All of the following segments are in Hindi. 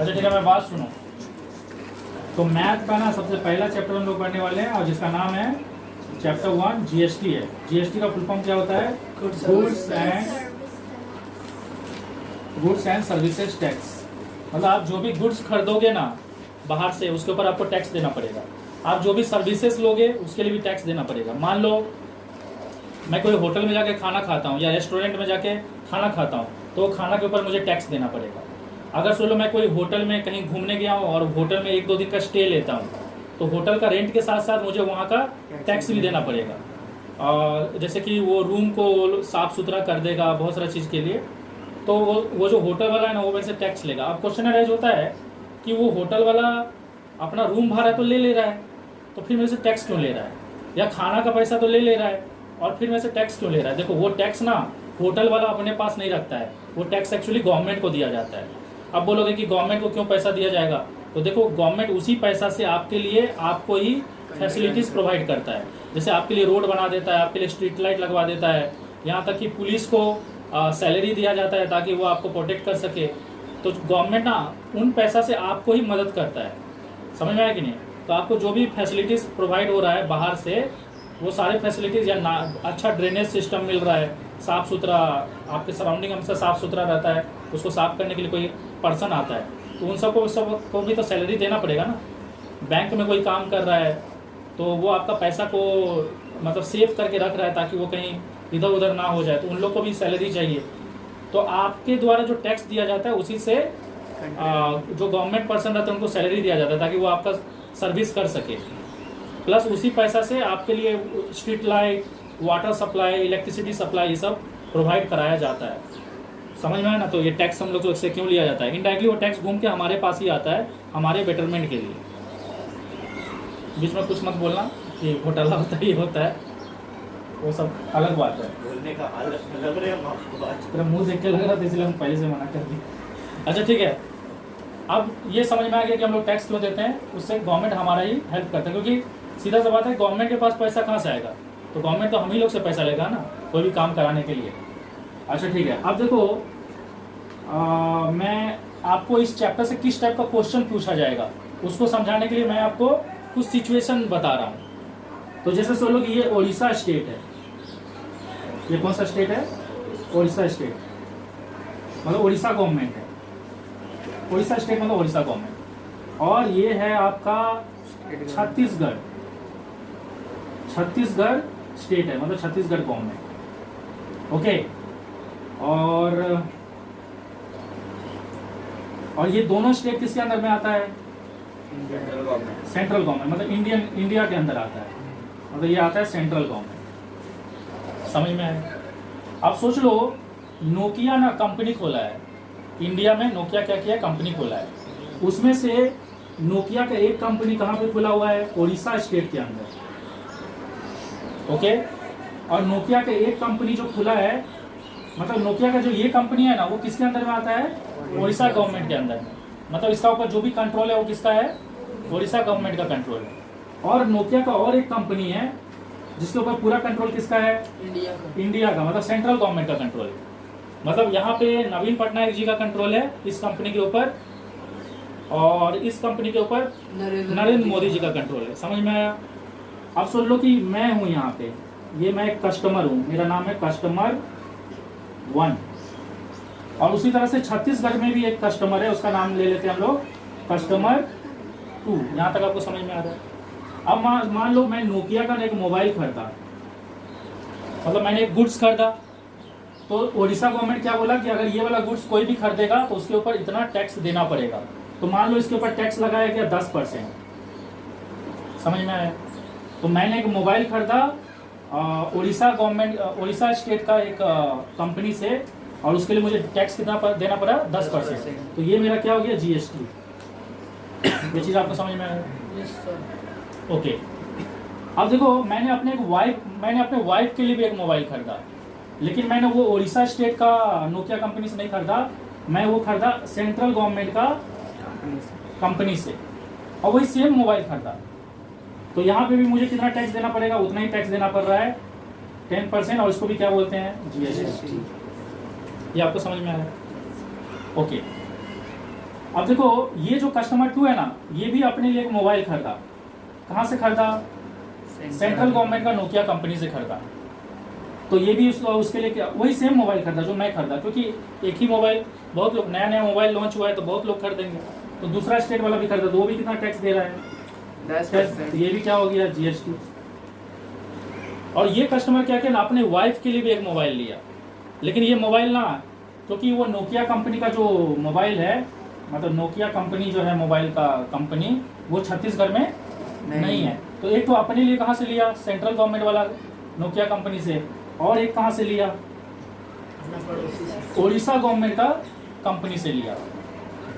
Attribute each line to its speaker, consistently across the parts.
Speaker 1: अच्छा ठीक है, मैं बात सुनो। तो मैथ का ना सबसे पहला चैप्टर हम लोग पढ़ने वाले हैं, और जिसका नाम है चैप्टर 1 जीएसटी है। जीएसटी का फुल फॉर्म क्या होता है? Goods and services tax. मतलब आप जो भी गुड्स खरीदोगे ना बाहर से, उसके ऊपर आपको टैक्स देना पड़ेगा। आप जो भी सर्विसेज लोगे उसके लिए भी टैक्स देना पड़ेगा। मान लो मैं कोई होटल में जाके खाना खाता हूँ या रेस्टोरेंट में जाके खाना खाता हूँ, तो खाना के ऊपर मुझे टैक्स देना पड़ेगा। अगर सोचो मैं कोई होटल में कहीं घूमने गया हूँ और होटल में 1-2 दिन का स्टे लेता हूँ, तो होटल का रेंट के साथ साथ मुझे वहाँ का टैक्स भी देना पड़ेगा। और जैसे कि वो रूम को साफ़ सुथरा कर देगा बहुत सारा चीज़ के लिए, तो वो जो होटल वाला है ना वो वैसे टैक्स लेगा। अब क्वेश्चन अराइज होता है कि वो होटल वाला अपना रूम भाड़ा तो ले रहा है, तो फिर मेरे से टैक्स क्यों ले रहा है? या खाना का पैसा तो ले रहा है और फिर मेरे से टैक्स क्यों ले रहा है? देखो वो टैक्स ना होटल वाला अपने पास नहीं रखता है, वो टैक्स एक्चुअली गवर्नमेंट को दिया जाता है। अब बोलोगे कि गवर्नमेंट को क्यों पैसा दिया जाएगा, तो देखो गवर्नमेंट उसी पैसा से आपके लिए आपको ही फैसिलिटीज़ प्रोवाइड करता है। जैसे आपके लिए रोड बना देता है, आपके लिए स्ट्रीट लाइट लगवा देता है, यहाँ तक कि पुलिस को सैलरी दिया जाता है ताकि वो आपको प्रोटेक्ट कर सके। तो गवर्नमेंट ना उन पैसा से आपको ही मदद करता है। समझ में आया कि नहीं? तो आपको जो भी फैसिलिटीज़ प्रोवाइड हो रहा है बाहर से, वो सारे फैसिलिटीज़ या ना अच्छा ड्रेनेज सिस्टम मिल रहा है, साफ़ सुथरा, आपके सराउंडिंग हमेशा साफ़ सुथरा रहता है, उसको साफ़ करने के लिए कोई पर्सन आता है, तो उन सबको भी तो सैलरी देना पड़ेगा ना। बैंक में कोई काम कर रहा है तो वो आपका पैसा को मतलब सेव करके रख रहा है ताकि वो कहीं इधर उधर ना हो जाए, तो उन लोग को भी सैलरी चाहिए। तो आपके द्वारा जो टैक्स दिया जाता है उसी से जो गवर्नमेंट पर्सन रहते हैं उनको सैलरी दिया जाता है ताकि वो आपका सर्विस कर सके। प्लस उसी पैसा से आपके लिए street light, water supply, electricity supply, ये सब प्रोवाइड कराया जाता है। समझ में आया ना? तो ये टैक्स हम लोग से क्यों लिया जाता है? इनडायरेक्टली वो टैक्स घूम के हमारे पास ही आता है, हमारे बेटरमेंट के लिए। बीच में कुछ मत बोलना कि घोटाला होता है, ये होता है, वो सब अलग बात है।
Speaker 2: बोलने का लग रहा है आपको बात,
Speaker 1: तेरा मुँह देख के लग रहा था इसलिए हम पहले से मना कर दिए। अच्छा ठीक है, अब ये समझ में आ गया कि हम लोग टैक्स क्यों देते हैं। उससे गवर्नमेंट हमारा ही हेल्प करता है, क्योंकि सीधा सा बात है गवर्नमेंट के पास पैसा कहाँ से आएगा? तो गवर्नमेंट तो हम ही लोग से पैसा लेगा ना कोई भी काम कराने के लिए। अच्छा ठीक है, अब देखो मैं आपको इस चैप्टर से किस टाइप का क्वेश्चन पूछा जाएगा उसको समझाने के लिए मैं आपको कुछ सिचुएशन बता रहा हूँ। तो जैसे सोचो कि ये उड़ीसा स्टेट है, ये कौन सा स्टेट है? उड़ीसा स्टेट, मतलब उड़ीसा गवर्नमेंट है। उड़ीसा स्टेट मतलब उड़ीसा गवर्नमेंट। और ये है आपका छत्तीसगढ़, छत्तीसगढ़ स्टेट है, मतलब छत्तीसगढ़ गवर्नमेंट। ओके, और ये दोनों स्टेट किसके अंदर में आता है? सेंट्रल गवर्नमेंट, मतलब इंडिया के अंदर आता है, मतलब ये आता है सेंट्रल गवर्नमेंट। समझ में आया? अब सोच लो नोकिया ना कंपनी खोला है इंडिया में। नोकिया क्या किया? कंपनी खोला है। उसमें से नोकिया का एक कंपनी कहाँ पे खुला हुआ है? उड़ीसा स्टेट के अंदर। ओके, और नोकिया का एक कंपनी जो खुला है, मतलब नोकिया का जो ये कंपनी है ना वो किसके अंदर में आता है? उड़ीसा गवर्नमेंट के अंदर में। मतलब इसका ऊपर जो भी कंट्रोल है वो किसका है? उड़ीसा गवर्नमेंट का कंट्रोल है। और नोकिया का और एक कंपनी है जिसके ऊपर पूरा कंट्रोल किसका है? इंडिया का, मतलब सेंट्रल गवर्नमेंट का कंट्रोल है। मतलब यहाँ पे नवीन पटनायक जी का कंट्रोल है इस कंपनी के ऊपर, और इस कंपनी के ऊपर नरेंद्र मोदी जी का कंट्रोल है। समझ में आया? अब सोच लो कि मैं हूँ यहाँ पे, ये मैं एक कस्टमर हूँ, मेरा नाम है कस्टमर 1। और उसी तरह से छत्तीसगढ़ में भी एक कस्टमर है, उसका नाम ले लेते हैं हम लोग कस्टमर 2। यहाँ तक आपको समझ में आ रहा है? अब मान लो मैं नोकिया का एक मोबाइल खरीदा, मतलब मैंने एक गुड्स खरीदा, तो उड़ीसा गवर्नमेंट क्या बोला कि अगर ये वाला गुड्स कोई भी खरीदेगा तो उसके ऊपर इतना टैक्स देना पड़ेगा। तो मान लो इसके ऊपर टैक्स लगाया गया 10%। समझ में आया? तो मैंने एक मोबाइल खरीदा उड़ीसा गवर्नमेंट, उड़ीसा स्टेट का एक कंपनी से, और उसके लिए मुझे टैक्स कितना देना पड़ा? 10%। तो ये मेरा क्या हो गया? जीएसटी। ये चीज़ आपको समझ में आया? ओके, अब देखो मैंने अपने वाइफ के लिए भी एक मोबाइल खरीदा, लेकिन मैंने वो उड़ीसा स्टेट का नोकिया कंपनी से नहीं खरीदा, मैं वो खरीदा सेंट्रल गवर्नमेंट का कंपनी से, और वही सेम मोबाइल खरीदा। तो यहाँ पे भी मुझे कितना टैक्स देना पड़ेगा? उतना ही टैक्स देना पड़ रहा है, 10%, और इसको भी क्या बोलते हैं? जीएसटी। ये आपको समझ में आया? ओके, अब देखो ये जो कस्टमर 2 है ना, ये भी अपने लिए एक मोबाइल खरीदा। कहाँ से खरीदा? सेंट्रल गवर्नमेंट का नोकिया कंपनी से खरीदा। तो ये भी उसके लिए क्या वही सेम मोबाइल खरीदा जो मैं खरीदा, क्योंकि एक ही मोबाइल, बहुत लोग नया नया मोबाइल लॉन्च हुआ है तो बहुत लोग खरीदेंगे। तो दूसरा स्टेट वाला भी खरीदा तो वो भी कितना टैक्स दे रहा है?
Speaker 3: 10%।
Speaker 1: ये भी क्या हो गया? जीएसटी। और ये कस्टमर क्या किया ना, अपने वाइफ के लिए भी एक मोबाइल लिया, लेकिन ये मोबाइल ना, क्योंकि वो नोकिया कंपनी का जो मोबाइल है, मतलब नोकिया कंपनी जो है मोबाइल का कंपनी, वो छत्तीसगढ़ में नहीं है। तो एक तो अपने लिए कहाँ से लिया? सेंट्रल गवर्नमेंट वाला नोकिया कंपनी से। और एक कहाँ से लिया? उड़ीसा गवर्नमेंट का कंपनी से लिया।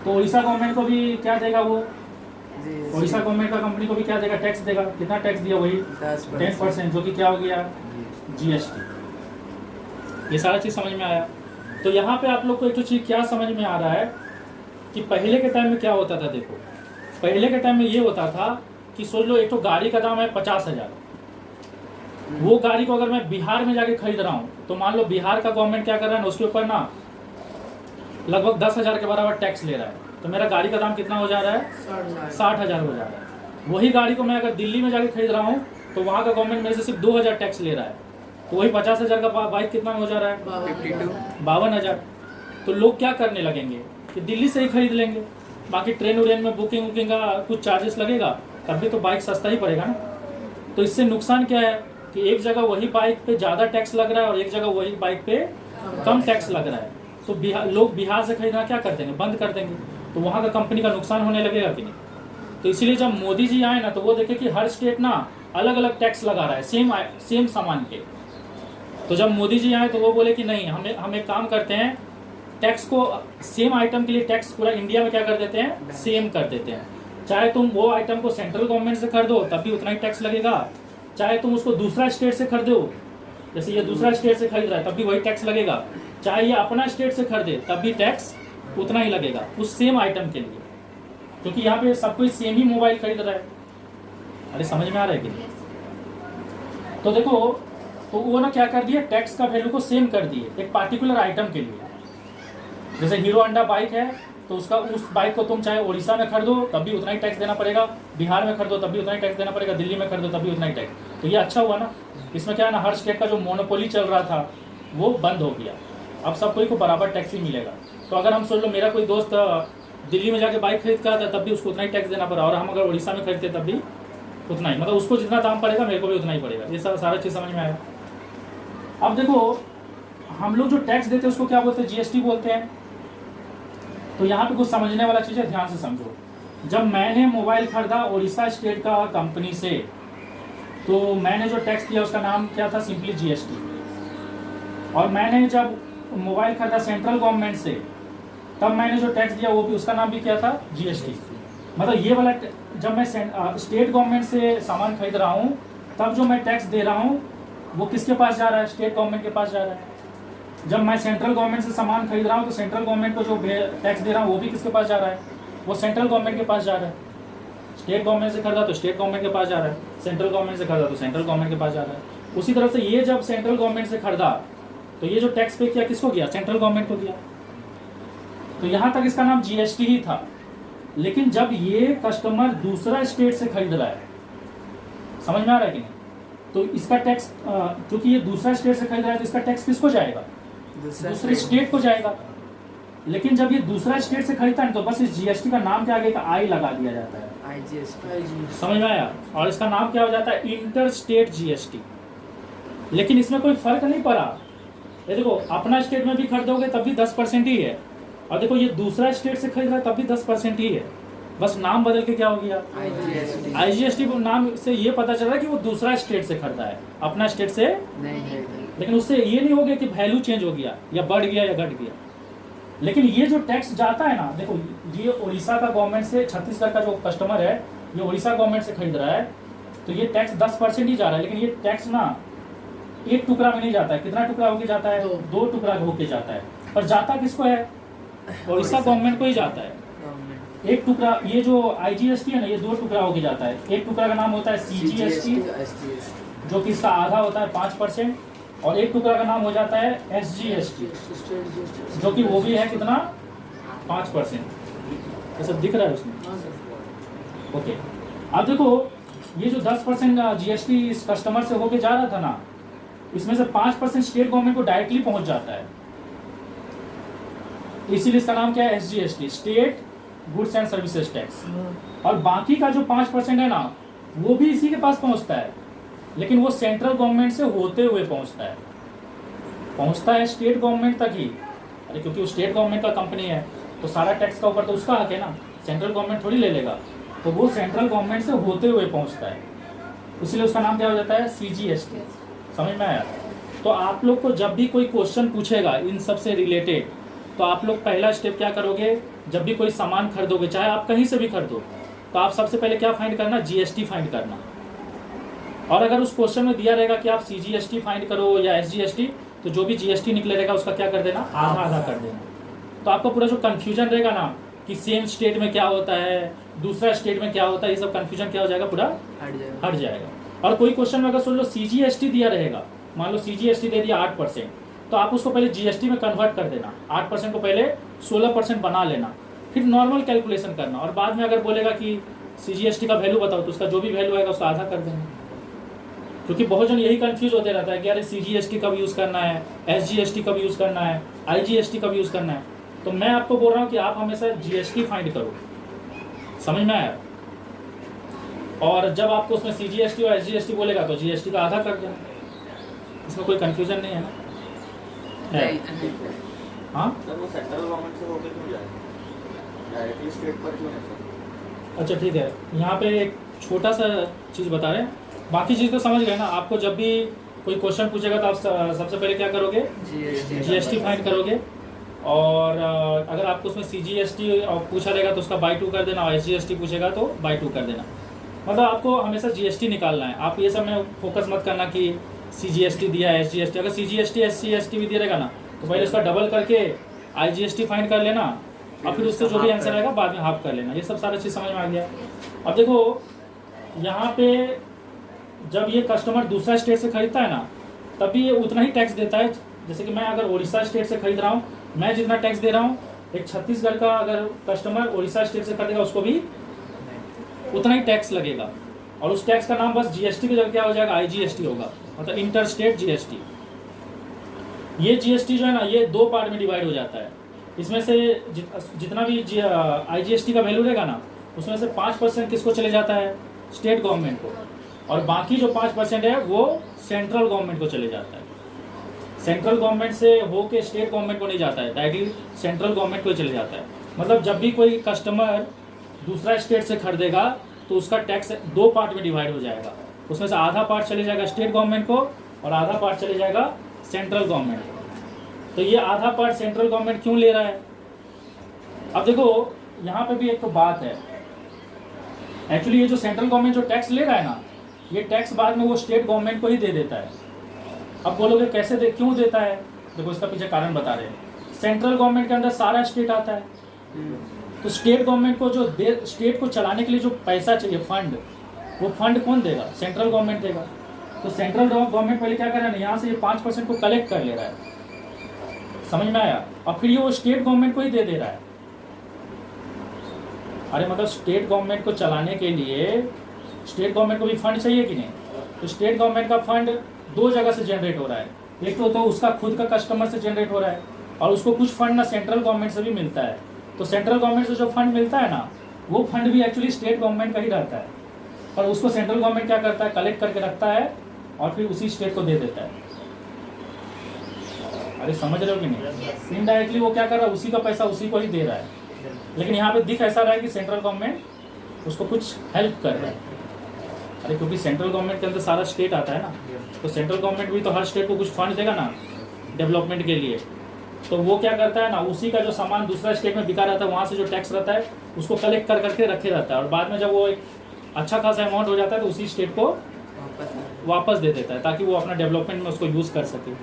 Speaker 1: तो उड़ीसा गवर्नमेंट को भी क्या देगा वो? उड़ीसा गवर्नमेंट का कंपनी को भी क्या देगा? टैक्स देगा। कितना टैक्स दिया? वही 10%, जो कि क्या हो गया? जीएसटी। ये सारा चीज समझ में आया। तो यहाँ पे आप लोग को एक तो चीज क्या समझ में आ रहा है कि पहले के टाइम में क्या होता था। देखो पहले के टाइम में ये होता था कि सोच लो एक तो गाड़ी का दाम है 50,000, वो गाड़ी को अगर मैं बिहार में जाके खरीद रहा हूँ तो मान लो बिहार का गवर्नमेंट क्या कर रहा है ना, उसके ऊपर ना लगभग 10,000 के बराबर टैक्स ले रहा है। तो मेरा गाड़ी का दाम कितना हो जा रहा है? 60,000 हो जा रहा है। वही गाड़ी को मैं अगर दिल्ली में जाके खरीद रहा हूँ तो वहाँ का गवर्नमेंट मेरे से सिर्फ 2,000 टैक्स ले रहा है। तो वही 50,000 का बाइक कितना में हो जा रहा है? 52,000। तो लोग क्या करने लगेंगे कि दिल्ली से ही खरीद लेंगे। बाकी ट्रेन उड़ेन में बुकिंग वुकिंग का कुछ चार्जेस लगेगा, तब भी तो बाइक सस्ता ही पड़ेगा ना। तो इससे नुकसान क्या है कि एक जगह वही बाइक पे ज़्यादा टैक्स लग रहा है और एक जगह वही बाइक पे कम टैक्स लग रहा है। तो लोग बिहार से खरीदना क्या कर देंगे? बंद कर देंगे। तो वहाँ का कंपनी का नुकसान होने लगेगा कि नहीं? तो इसीलिए जब मोदी जी आए ना तो वो देखे कि हर स्टेट ना अलग अलग टैक्स लगा रहा है सेम सामान के। तो जब मोदी जी आए तो वो बोले कि नहीं, हम एक काम करते हैं, टैक्स को सेम आइटम के लिए टैक्स पूरा इंडिया में क्या कर देते हैं? सेम कर देते हैं। चाहे तुम वो आइटम को सेंट्रल गवर्नमेंट से खरीदो तब भी उतना ही टैक्स लगेगा, चाहे तुम उसको दूसरा स्टेट से खरीदो, जैसे ये दूसरा स्टेट से खरीद रहा है तब भी वही टैक्स लगेगा, चाहे ये अपना स्टेट से खरीदे तब भी टैक्स उतना ही लगेगा उस सेम आइटम के लिए, क्योंकि यहाँ पे सब कोई सेम ही मोबाइल खरीद रहा है। अरे समझ में आ रहा है कि नहीं? तो देखो, तो वो ना क्या कर दिया, टैक्स का वैल्यू को सेम कर दिए एक पार्टिकुलर आइटम के लिए। जैसे हीरो होंडा बाइक है तो उसका उस बाइक को तुम चाहे उड़ीसा में खरीदो तब भी उतना ही टैक्स देना पड़ेगा, बिहार में खरीदो तब भी उतना ही टैक्स देना पड़ेगा, दिल्ली में खरीदो तब भी उतना ही टैक्स। तो ये अच्छा हुआ ना, इसमें क्या है ना, हर स्टेट का जो मोनोपोली चल रहा था वो बंद हो गया। अब सब कोई को बराबर टैक्स ही मिलेगा। तो अगर हम सोच लो मेरा कोई दोस्त दिल्ली में जाके बाइक खरीद कर आता तब भी उसको उतना ही टैक्स देना पड़ा, और हम अगर उड़ीसा में खरीदते तब भी उतना ही, मतलब उसको जितना दाम पड़ेगा मेरे को भी उतना ही पड़ेगा। ये सारा चीज़ समझ में आया। अब देखो हम लोग जो टैक्स देते हैं उसको क्या बोलते हैं? जीएसटी बोलते हैं। तो यहाँ पे कुछ समझने वाला चीज़ है, ध्यान से समझो। जब मैंने मोबाइल खरीदा उड़ीसा स्टेट का कंपनी से, तो मैंने जो टैक्स दिया उसका नाम क्या था? Simply GST. और मैंने जब मोबाइल खरीदा सेंट्रल गवर्नमेंट से तब मैंने जो टैक्स दिया वो भी उसका नाम भी क्या था? जीएसटी। मतलब ये वाला जब मैं स्टेट गवर्नमेंट से सामान खरीद रहा हूँ तब जो मैं टैक्स दे रहा हूँ वो किसके पास जा रहा है? स्टेट गवर्नमेंट के पास जा रहा है। जब मैं सेंट्रल गवर्नमेंट से सामान खरीद रहा हूँ तो सेंट्रल गवर्नमेंट को जो टैक्स दे रहा हूँ वो भी किसके पास जा रहा है? वो सेंट्रल गवर्नमेंट के पास जा रहा है। स्टेट गवर्नमेंट से खरीदा तो स्टेट गवर्नमेंट के पास जा रहा है, सेंट्रल गवर्नमेंट से खरीदा तो सेंट्रल गवर्नमेंट के पास जा रहा है। उसी तरह से ये जब सेंट्रल गवर्नमेंट से खरीदा तो ये जो टैक्स पे किया किसको गया? सेंट्रल गवर्नमेंट को गया। तो यहाँ तक इसका नाम जीएसटी ही था। लेकिन जब ये कस्टमर दूसरा स्टेट से खरीद रहा है, समझ में आ रहा है कि नहीं? तो इसका टैक्स, क्योंकि ये दूसरा स्टेट से खरीद रहा है तो इसका टैक्स किसको जाएगा? दूसरे स्टेट को जाएगा। लेकिन जब ये दूसरा स्टेट से खरीदता है तो बस इस जीएसटी का नाम क्या आगे का आई लगा दिया जाता है, IGST। समझ में आया? और इसका नाम क्या हो जाता है? Inter state GST. लेकिन इसमें कोई फर्क नहीं पड़ा। ये देखो अपना स्टेट में भी खरीदोगे तब भी 10% ही है, और देखो ये दूसरा स्टेट से खरीद रहा है तब भी 10% ही है। बस नाम बदल के क्या हो गया? IGST नाम से ये पता चल रहा है कि वो दूसरा स्टेट से खरीदा है, अपना स्टेट से नहीं। लेकिन उससे ये नहीं हो गया कि वैल्यू चेंज हो गया या बढ़ गया या घट गया। लेकिन ये जो टैक्स जाता है ना, देखो ये उड़ीसा का गवर्नमेंट से, छत्तीसगढ़ का जो कस्टमर है ये उड़ीसा गवर्नमेंट से खरीद रहा है तो ये टैक्स 10% ही जा रहा है। लेकिन ये टैक्स ना एक टुकड़ा में नहीं जाता है। कितना टुकड़ा होके जाता है? 2 टुकड़ा होके जाता है। पर जाता किसको है? उड़ीसा गवर्नमेंट को ही जाता है। एक टुकड़ा, ये जो IGST है ना, ये 2 टुकड़ा होके जाता है। एक टुकड़ा का नाम होता है CGST जो कि इसका आधा होता है 5%, और एक टुकड़ा का नाम हो जाता है SGST जो कि वो भी है कितना? 5%। ये सब दिख रहा है उसमें?
Speaker 3: हाँ सर।
Speaker 1: ओके, अब देखो ये जो 10% GST इस कस्टमर से होके जा रहा था ना, इसमें से 5% स्टेट गवर्नमेंट को डायरेक्टली पहुंच जाता है, इसीलिए इसका नाम क्या है, SGST, state goods and services tax. और बाकी का जो 5% है ना, वो भी इसी के पास पहुंचता है, लेकिन वो सेंट्रल गवर्नमेंट से होते हुए पहुंचता है स्टेट गवर्नमेंट तक ही। अरे क्योंकि वो स्टेट गवर्नमेंट का कंपनी है, तो सारा टैक्स का ऊपर तो उसका हक है ना, सेंट्रल गवर्नमेंट थोड़ी ले लेगा, तो वो सेंट्रल गवर्नमेंट से होते हुए पहुंचता है, इसलिए उसका नाम क्या हो जाता है, CGST। समझ में आया? तो आप लोग को जब भी कोई क्वेश्चन पूछेगा इन सब से रिलेटेड, तो आप लोग पहला स्टेप क्या करोगे, जब भी कोई सामान खरीदोगे, चाहे आप कहीं से भी खरीदो, तो आप सबसे पहले क्या फाइंड करना, GST फाइंड करना। और अगर उस क्वेश्चन में दिया रहेगा कि आप CGST फाइंड करो या SGST, तो जो भी GST निकले रहेगा उसका क्या कर देना, आधा आधा कर देना। तो आपका पूरा जो कन्फ्यूजन रहेगा ना कि सेम स्टेट में क्या होता है, दूसरा स्टेट में क्या होता है, ये सब कन्फ्यूजन क्या हो जाएगा, पूरा हट जाएगा। और कोई क्वेश्चन में अगर सोच लो CGST दिया रहेगा, मान लो CGST दे दिया 8%, तो आप उसको पहले GST में कन्वर्ट कर देना, 8% को पहले 16% बना लेना, फिर नॉर्मल कैलकुलेशन करना, और बाद में अगर बोलेगा कि CGST का वैल्यू बताओ, तो उसका जो भी वैल्यू आएगा उसका आधा कर देना। क्योंकि बहुत जन यही कंफ्यूज होते रहता है कि अरे CGST कब यूज़ करना है, SGST कब यूज़ करना है, IGST कब यूज़ करना है। तो मैं आपको बोल रहा हूँ कि आप हमेशा GST फाइंड करो, समझ में आया? और जब आपको उसमें CGST और SGST बोलेगा तो GST का आधा कर देना, इसमें कोई कंफ्यूजन नहीं है ना? हाँ
Speaker 2: सर वो सेंट्रल गवर्नमेंट से होकर क्यों जाए, डायरेक्टली स्टेट पर क्यों नहीं सर?
Speaker 1: अच्छा ठीक है, यहाँ पे एक छोटा सा चीज़ बता रहे हैं, बाकी चीज़ तो समझ गए ना। आपको जब भी कोई क्वेश्चन पूछेगा तो आप सबसे पहले क्या करोगे, GST फाइंड करोगे, और अगर आपको उसमें CGST पूछा रहेगा तो उसका बाई 2 कर देना, और SGST पूछेगा तो बाई 2 कर देना। मतलब आपको हमेशा GST निकालना है, आप ये सब में फोकस मत करना कि CGST दिया है, SGST, अगर CGST SGST भी दिया रहेगा ना, तो पहले उसका डबल करके IGST फाइंड कर लेना, और फिर उससे जो भी आंसर आएगा बाद में हाफ कर लेना। ये सब सारा चीज़ समझ में आ गया। अब देखो यहाँ पे जब ये कस्टमर दूसरा स्टेट से खरीदता है ना, तभी ये उतना ही टैक्स देता है। जैसे कि मैं अगर उड़ीसा स्टेट से खरीद रहा हूँ, मैं जितना टैक्स दे रहा हूँ, एक छत्तीसगढ़ का अगर कस्टमर उड़ीसा स्टेट से खरीदेगा उसको भी उतना ही टैक्स लगेगा, और उस टैक्स का नाम बस GST की जगह क्या हो जाएगा, IGST होगा, मतलब इंटर स्टेट GST। ये GST जो है ना, ये 2 पार्ट में डिवाइड हो जाता है। इसमें से जितना भी IGST का वैल्यू रहेगा ना, उसमें से 5% किसको चले जाता है, स्टेट गवर्नमेंट को, और बाकी जो 5% है वो सेंट्रल गवर्नमेंट को चले जाता है। सेंट्रल गवर्नमेंट से होके स्टेट गवर्नमेंट को नहीं जाता है, डायरेक्टली सेंट्रल गवर्नमेंट को ही चले जाता है। मतलब जब भी कोई कस्टमर दूसरा स्टेट से खरीदेगा तो उसका टैक्स 2 पार्ट में डिवाइड हो जाएगा, उसमें से आधा पार्ट चले जाएगा स्टेट गवर्नमेंट को और आधा पार्ट चले जाएगा सेंट्रल गवर्नमेंट को। तो ये आधा पार्ट सेंट्रल गवर्नमेंट क्यों ले रहा है? अब देखो यहाँ पे भी एक तो बात है, एक्चुअली ये जो सेंट्रल गवर्नमेंट जो टैक्स ले रहा है ना, ये टैक्स बाद में वो स्टेट गवर्नमेंट को ही दे देता है। अब बोलोगे कैसे क्यों देता है? देखो इसका पीछे कारण बता रहे हैं। सेंट्रल गवर्नमेंट के अंदर सारा स्टेट आता है, तो स्टेट गवर्नमेंट को जो स्टेट को चलाने के लिए जो पैसा चाहिए, फंड, वो फंड कौन देगा? सेंट्रल गवर्नमेंट देगा। तो सेंट्रल गवर्नमेंट पहले क्या कर रहा है, यहाँ से ये 5% को कलेक्ट कर ले रहा है, समझ में आया? और फिर ये वो स्टेट गवर्नमेंट को ही दे रहा है। अरे मतलब स्टेट गवर्नमेंट को चलाने के लिए स्टेट गवर्नमेंट को भी फंड चाहिए कि नहीं? तो स्टेट गवर्नमेंट का फंड 2 जगह से जनरेट हो रहा है, एक तो उसका खुद का कस्टमर से जनरेट हो रहा है, और उसको कुछ फंड ना सेंट्रल गवर्नमेंट से भी मिलता है। तो सेंट्रल गवर्नमेंट से जो फंड मिलता है ना, वो फंड भी एक्चुअली स्टेट गवर्नमेंट का ही रहता है, और उसको सेंट्रल गवर्नमेंट क्या करता है, कलेक्ट करके रखता है और फिर उसी स्टेट को दे देता है। अरे समझ रहे हो कि नहीं? इनडायरेक्टली वो क्या कर रहा है, उसी का पैसा उसी को ही दे रहा है, लेकिन यहाँ पे दिख ऐसा रहा है कि सेंट्रल गवर्नमेंट उसको कुछ हेल्प कर रहा है। अरे क्योंकि सेंट्रल गवर्नमेंट के अंदर सारा स्टेट आता है ना, तो सेंट्रल गवर्नमेंट भी तो हर स्टेट को कुछ फंड देगा ना डेवलपमेंट के लिए। तो वो क्या करता है ना, उसी का जो सामान दूसरा स्टेट में बिका रहता है, वहाँ से जो टैक्स रहता है उसको कलेक्ट कर करके रखे रहता है, और बाद में जब वो एक अच्छा खासा अमाउंट हो जाता है तो उसी स्टेट को वापस दे देता है, ताकि वो अपना डेवलपमेंट में उसको यूज़ कर सके।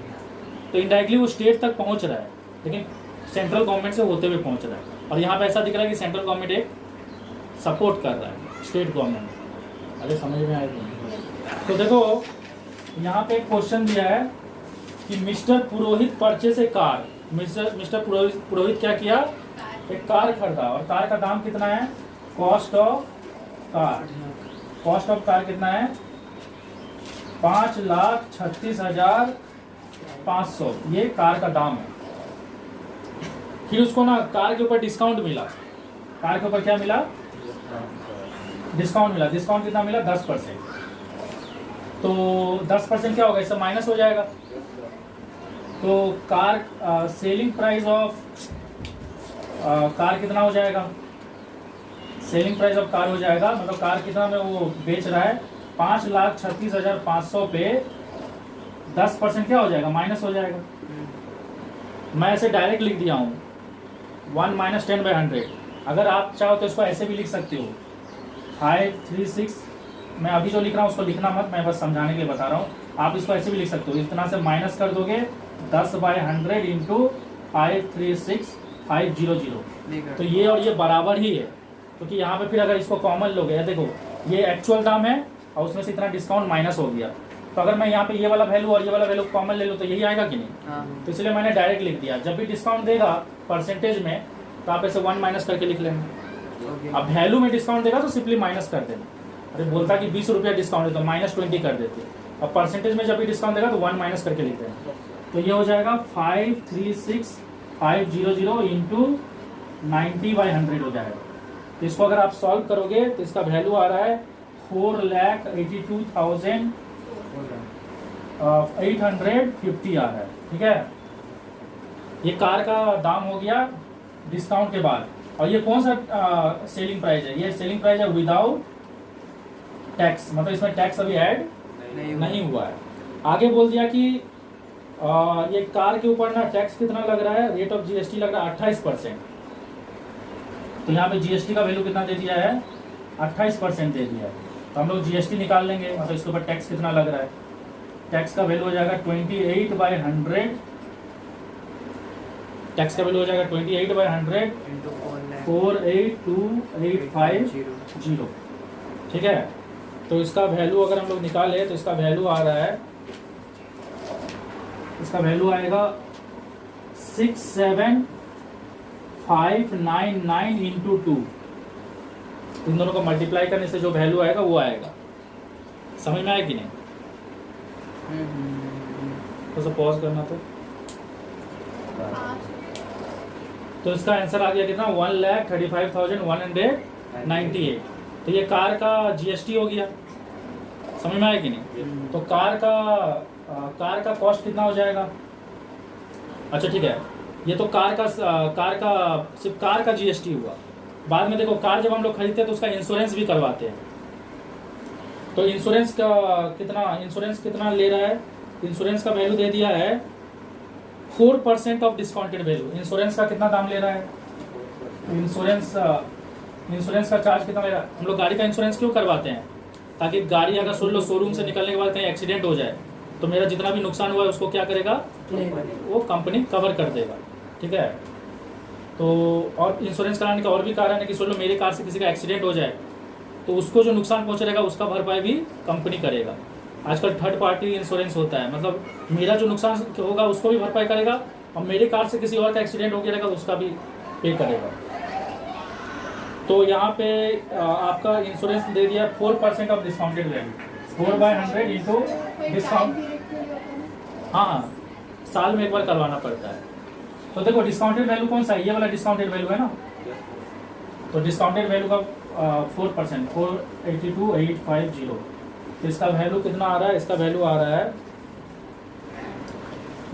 Speaker 1: तो इनडायरेक्टली वो स्टेट तक पहुँच रहा है, लेकिन सेंट्रल गवर्नमेंट से होते हुए पहुँच रहा है। और यहाँ पे ऐसा दिख रहा है कि सेंट्रल गवर्नमेंट एक सपोर्ट कर रहा है स्टेट गवर्नमेंट। अरे समझ में आएगा? तो देखो यहाँ पे क्वेश्चन दिया है कि मिस्टर पुरोहित परचेस ए कार। मिस्टर पुरोहित क्या किया, एक कार खरीदा और कार का दाम कितना है, cost of car, cost of car कितना है 5,36,500, ये कार का दाम है। फिर उसको ना कार के ऊपर डिस्काउंट मिला, कार के ऊपर क्या मिला, डिस्काउंट मिला। डिस्काउंट कितना मिला 10%। तो 10% क्या होगा, इससे माइनस हो जाएगा। तो car selling price of car कितना हो जाएगा, सेलिंग प्राइस ऑफ कार हो जाएगा, मतलब कार कितना में वो बेच रहा है 5,36,500 पे 10% क्या हो जाएगा, माइनस हो जाएगा। मैं ऐसे डायरेक्ट लिख दिया हूँ 1 - 10/100। अगर आप चाहो तो इसको ऐसे भी लिख सकते हो 536, मैं अभी जो लिख रहा हूँ उसको लिखना मत, मैं बस समझाने के लिए बता रहा हूँ। आप इसको ऐसे भी लिख सकते हो, इस तरह से माइनस कर दोगे 10/100 इंटू 536,500, तो ये और ये बराबर ही है। क्योंकि यहाँ पे फिर अगर इसको कॉमन लोगे, देखो ये एक्चुअल दाम है और उसमें से इतना डिस्काउंट माइनस हो गया, तो अगर मैं यहाँ पे ये वाला वैल्यू और ये वाला वैल्यू कॉमन ले लूँ तो यही आएगा कि नहीं। तो इसलिए मैंने डायरेक्ट लिख दिया, जब भी डिस्काउंट देगा परसेंटेज में तो आप ऐसे 1 माइनस करके लिख लेंगे। अब वैल्यू में डिस्काउंट देगा तो सिंपली माइनस कर देना। अरे बोलता कि 20 रुपया डिस्काउंट है तो -20 कर देते। अब परसेंटेज में जब भी डिस्काउंट देगा तो 1 माइनस करके लिख देना। तो ये हो जाएगा 536,500 इंटू 90/100 हो जाएगा। तो इसको अगर आप सॉल्व करोगे तो इसका वैल्यू आ रहा है 4,82,850 आ रहा है। ठीक है, ये कार का दाम हो गया डिस्काउंट के बाद। और ये कौन सा सेलिंग प्राइस है, ये सेलिंग प्राइस है विदाउट टैक्स, मतलब इसमें टैक्स अभी ऐड नहीं हुआ है। आगे बोल दिया कि ये कार के ऊपर ना टैक्स कितना लग रहा है, रेट ऑफ जीएसटी लग रहा है 28%। तो यहाँ पे जीएसटी का वैल्यू कितना दे दिया है, 28% दे दिया है। तो हम लोग जीएसटी निकाल लेंगे, मतलब इसके ऊपर टैक्स कितना लग रहा है। टैक्स का वैल्यू हो जाएगा 28/100, टैक्स का वैल्यू हो जाएगा 28/100 482,850। ठीक है, तो इसका वैल्यू अगर हम लोग निकाले तो इसका वैल्यू आ रहा है, इसका वैल्यू आएगा 67,599 इंटू 2। इन दोनों को मल्टीप्लाई करने से जो वैल्यू आएगा वो आएगा। समझ में आया कि नहीं? तो पॉज करना तो इसका आंसर आ गया कितना, 1,35,198। तो ये कार का जीएसटी हो गया। समझ में आया कि नहीं? तो कार का कॉस्ट कितना हो जाएगा। अच्छा ठीक है, ये तो कार का सिर्फ कार का जीएसटी हुआ। बाद में देखो कार जब हम लोग खरीदते हैं तो उसका इंश्योरेंस भी करवाते हैं। तो इंश्योरेंस कितना ले रहा है, इंश्योरेंस का वैल्यू दे दिया है 4% ऑफ डिस्काउंटेड वैल्यू। इंश्योरेंस का कितना दाम ले रहा है, इंश्योरेंस का चार्ज कितना ले रहा है। हम लोग गाड़ी का इंश्योरेंस क्यों करवाते हैं, ताकि गाड़ी अगर सुन लो शोरूम से निकलने के बाद कहीं एक्सीडेंट हो जाए तो मेरा जितना भी नुकसान हुआ है उसको क्या करेगा, वो कंपनी कवर कर देगा। ठीक है, तो और इंश्योरेंस कराने का और भी कारण है कि सुन लो मेरे कार से किसी का एक्सीडेंट हो जाए तो उसको जो नुकसान पहुंचेगा उसका भरपाई भी कंपनी करेगा। आजकल थर्ड पार्टी इंश्योरेंस होता है, मतलब मेरा जो नुकसान होगा उसको भी भरपाई करेगा और मेरे कार से किसी और का एक्सीडेंट हो गया रहेगा उसका भी पे करेगा। तो यहाँ पे आपका इंश्योरेंस दे दिया 4% of discounted value, 4/100 into discount. हाँ, साल में एक बार करवाना पड़ता है। तो देखो डिस्काउंटेड वैल्यू कौन सा है, ये वाला डिस्काउंटेड वैल्यू है ना। तो डिस्काउंटेड वैल्यू का 4% 482,850। तो इसका वैल्यू कितना आ रहा है, इसका वैल्यू आ रहा है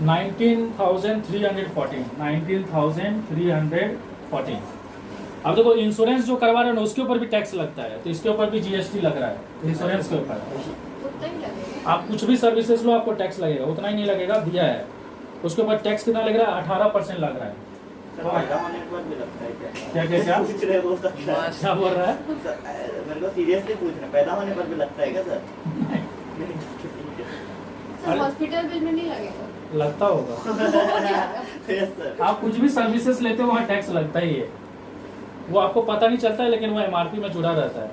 Speaker 1: 19,314। 19,314। अब देखो इंश्योरेंस जो करवा रहे हो ना उसके ऊपर भी टैक्स लगता है, तो इसके ऊपर भी जीएसटी लग रहा है इंश्योरेंस के ऊपर। आप कुछ भी सर्विसेज लो आपको टैक्स लगेगा, उतना ही नहीं लगेगा, दिया है। उसके ऊपर टैक्स कितना लग रहा है, 18% लग रहा है। क्या क्या बोल रहा है,
Speaker 2: मेरे को सीरियसली पूछ रहे, पैदा होने पर भी लगता है क्या सर?
Speaker 3: हॉस्पिटल बिल में नहीं लगेगा,
Speaker 1: लगता होगा। आप कुछ भी सर्विसेज लेते हो वहाँ टैक्स लगता ही है, वो आपको पता नहीं चलता है लेकिन वो एमआरपी में जुड़ा रहता है।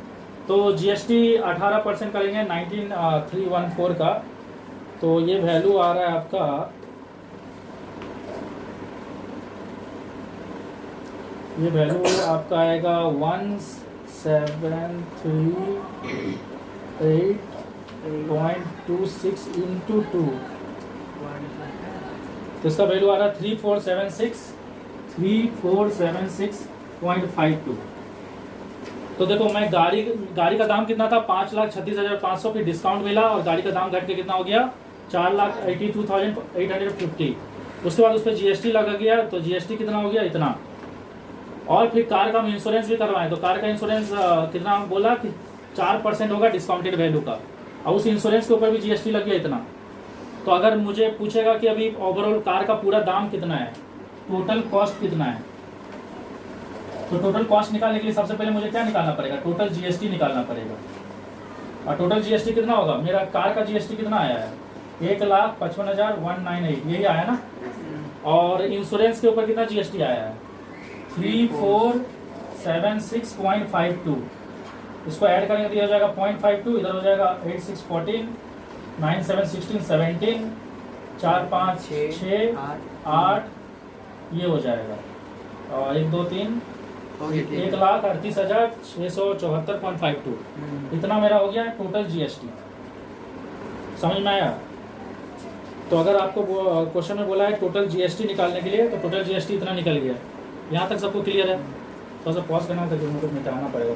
Speaker 1: तो जीएसटी 18% करेंगे 19,314 का। तो ये वैल्यू आ रहा है आपका ये वैल्यू आपका आएगा 1738.26 इंटू 2, तो इसका वैल्यू आ रहा है 3476.52। तो देखो मैं गाड़ी का दाम कितना था 5,36,500, फिर डिस्काउंट मिला और गाड़ी का दाम घट के कितना हो गया 4,82,850। उसके बाद उस पर जीएसटी लगा गया, तो जीएसटी कितना हो गया इतना। और फिर कार का हम इंश्योरेंस भी करवाएं, तो कार का इंश्योरेंस कितना बोला कि 4% होगा डिस्काउंटेड वैल्यू का, और उस इंश्योरेंस के ऊपर भी जीएसटी लग गया इतना। तो अगर मुझे पूछेगा कि अभी ओवरऑल कार का पूरा दाम कितना है, टोटल कॉस्ट कितना है, तो टोटल कॉस्ट निकालने के लिए सबसे पहले मुझे क्या निकालना पड़ेगा, टोटल जीएसटी निकालना पड़ेगा। और टोटल जीएसटी कितना होगा, मेरा कार का जीएसटी कितना आया है 1,55,198, यही आया ना। और इंश्योरेंस के ऊपर कितना जीएसटी आया है 3476.52, इसको ऐड करेंगे तो ये हो जाएगा 0.52, इधर हो जाएगा 8614, 9716, 17, 4 5 6 8, ये हो जाएगा 1 2 3 1,38,674.52, इतना मेरा हो गया टोटल जीएसटी। समझ में आया। तो अगर आपको क्वेश्चन में बोला है टोटल जीएसटी निकालने के लिए, तो टोटल जीएसटी इतना निकल गया। यहाँ तक सबको क्लियर है। थोड़ा सा पॉज करना था, मुझे मिटाना पड़ेगा।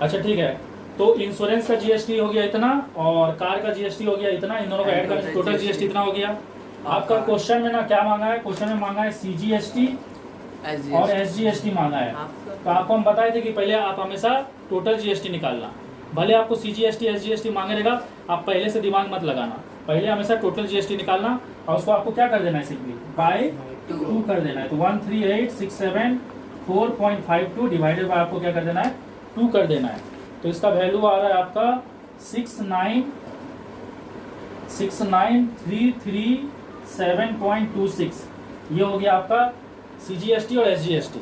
Speaker 1: अच्छा ठीक है, तो इंश्योरेंस का जीएसटी हो गया इतना और कार का जीएसटी हो गया इतना, इन दोनों को ऐड करके टोटल जीएसटी इतना हो गया। आपका क्वेश्चन में ना क्या मांगा है, क्वेश्चन में मांगा है सीजीएसटी और एसजीएसटी मांगा है। तो आपको हम बताए थे कि पहले आप हमेशा टोटल जीएसटी निकालना, भले आपको सीजीएसटी एसजीएसटी मांगे रहेगा, आप पहले से दिमाग मत लगाना, पहले हमेशा टोटल जीएसटी निकालना और उसको आपको क्या कर देना है, सिंपली बाय 2 कर देना है। तो 138,674.52 डिवाइडेड बाय आपको क्या कर देना है 2 कर देना है। तो इसका वैल्यू आ रहा है आपका 69,337.26, ये हो गया आपका सीजीएसटी और एसजीएसटी।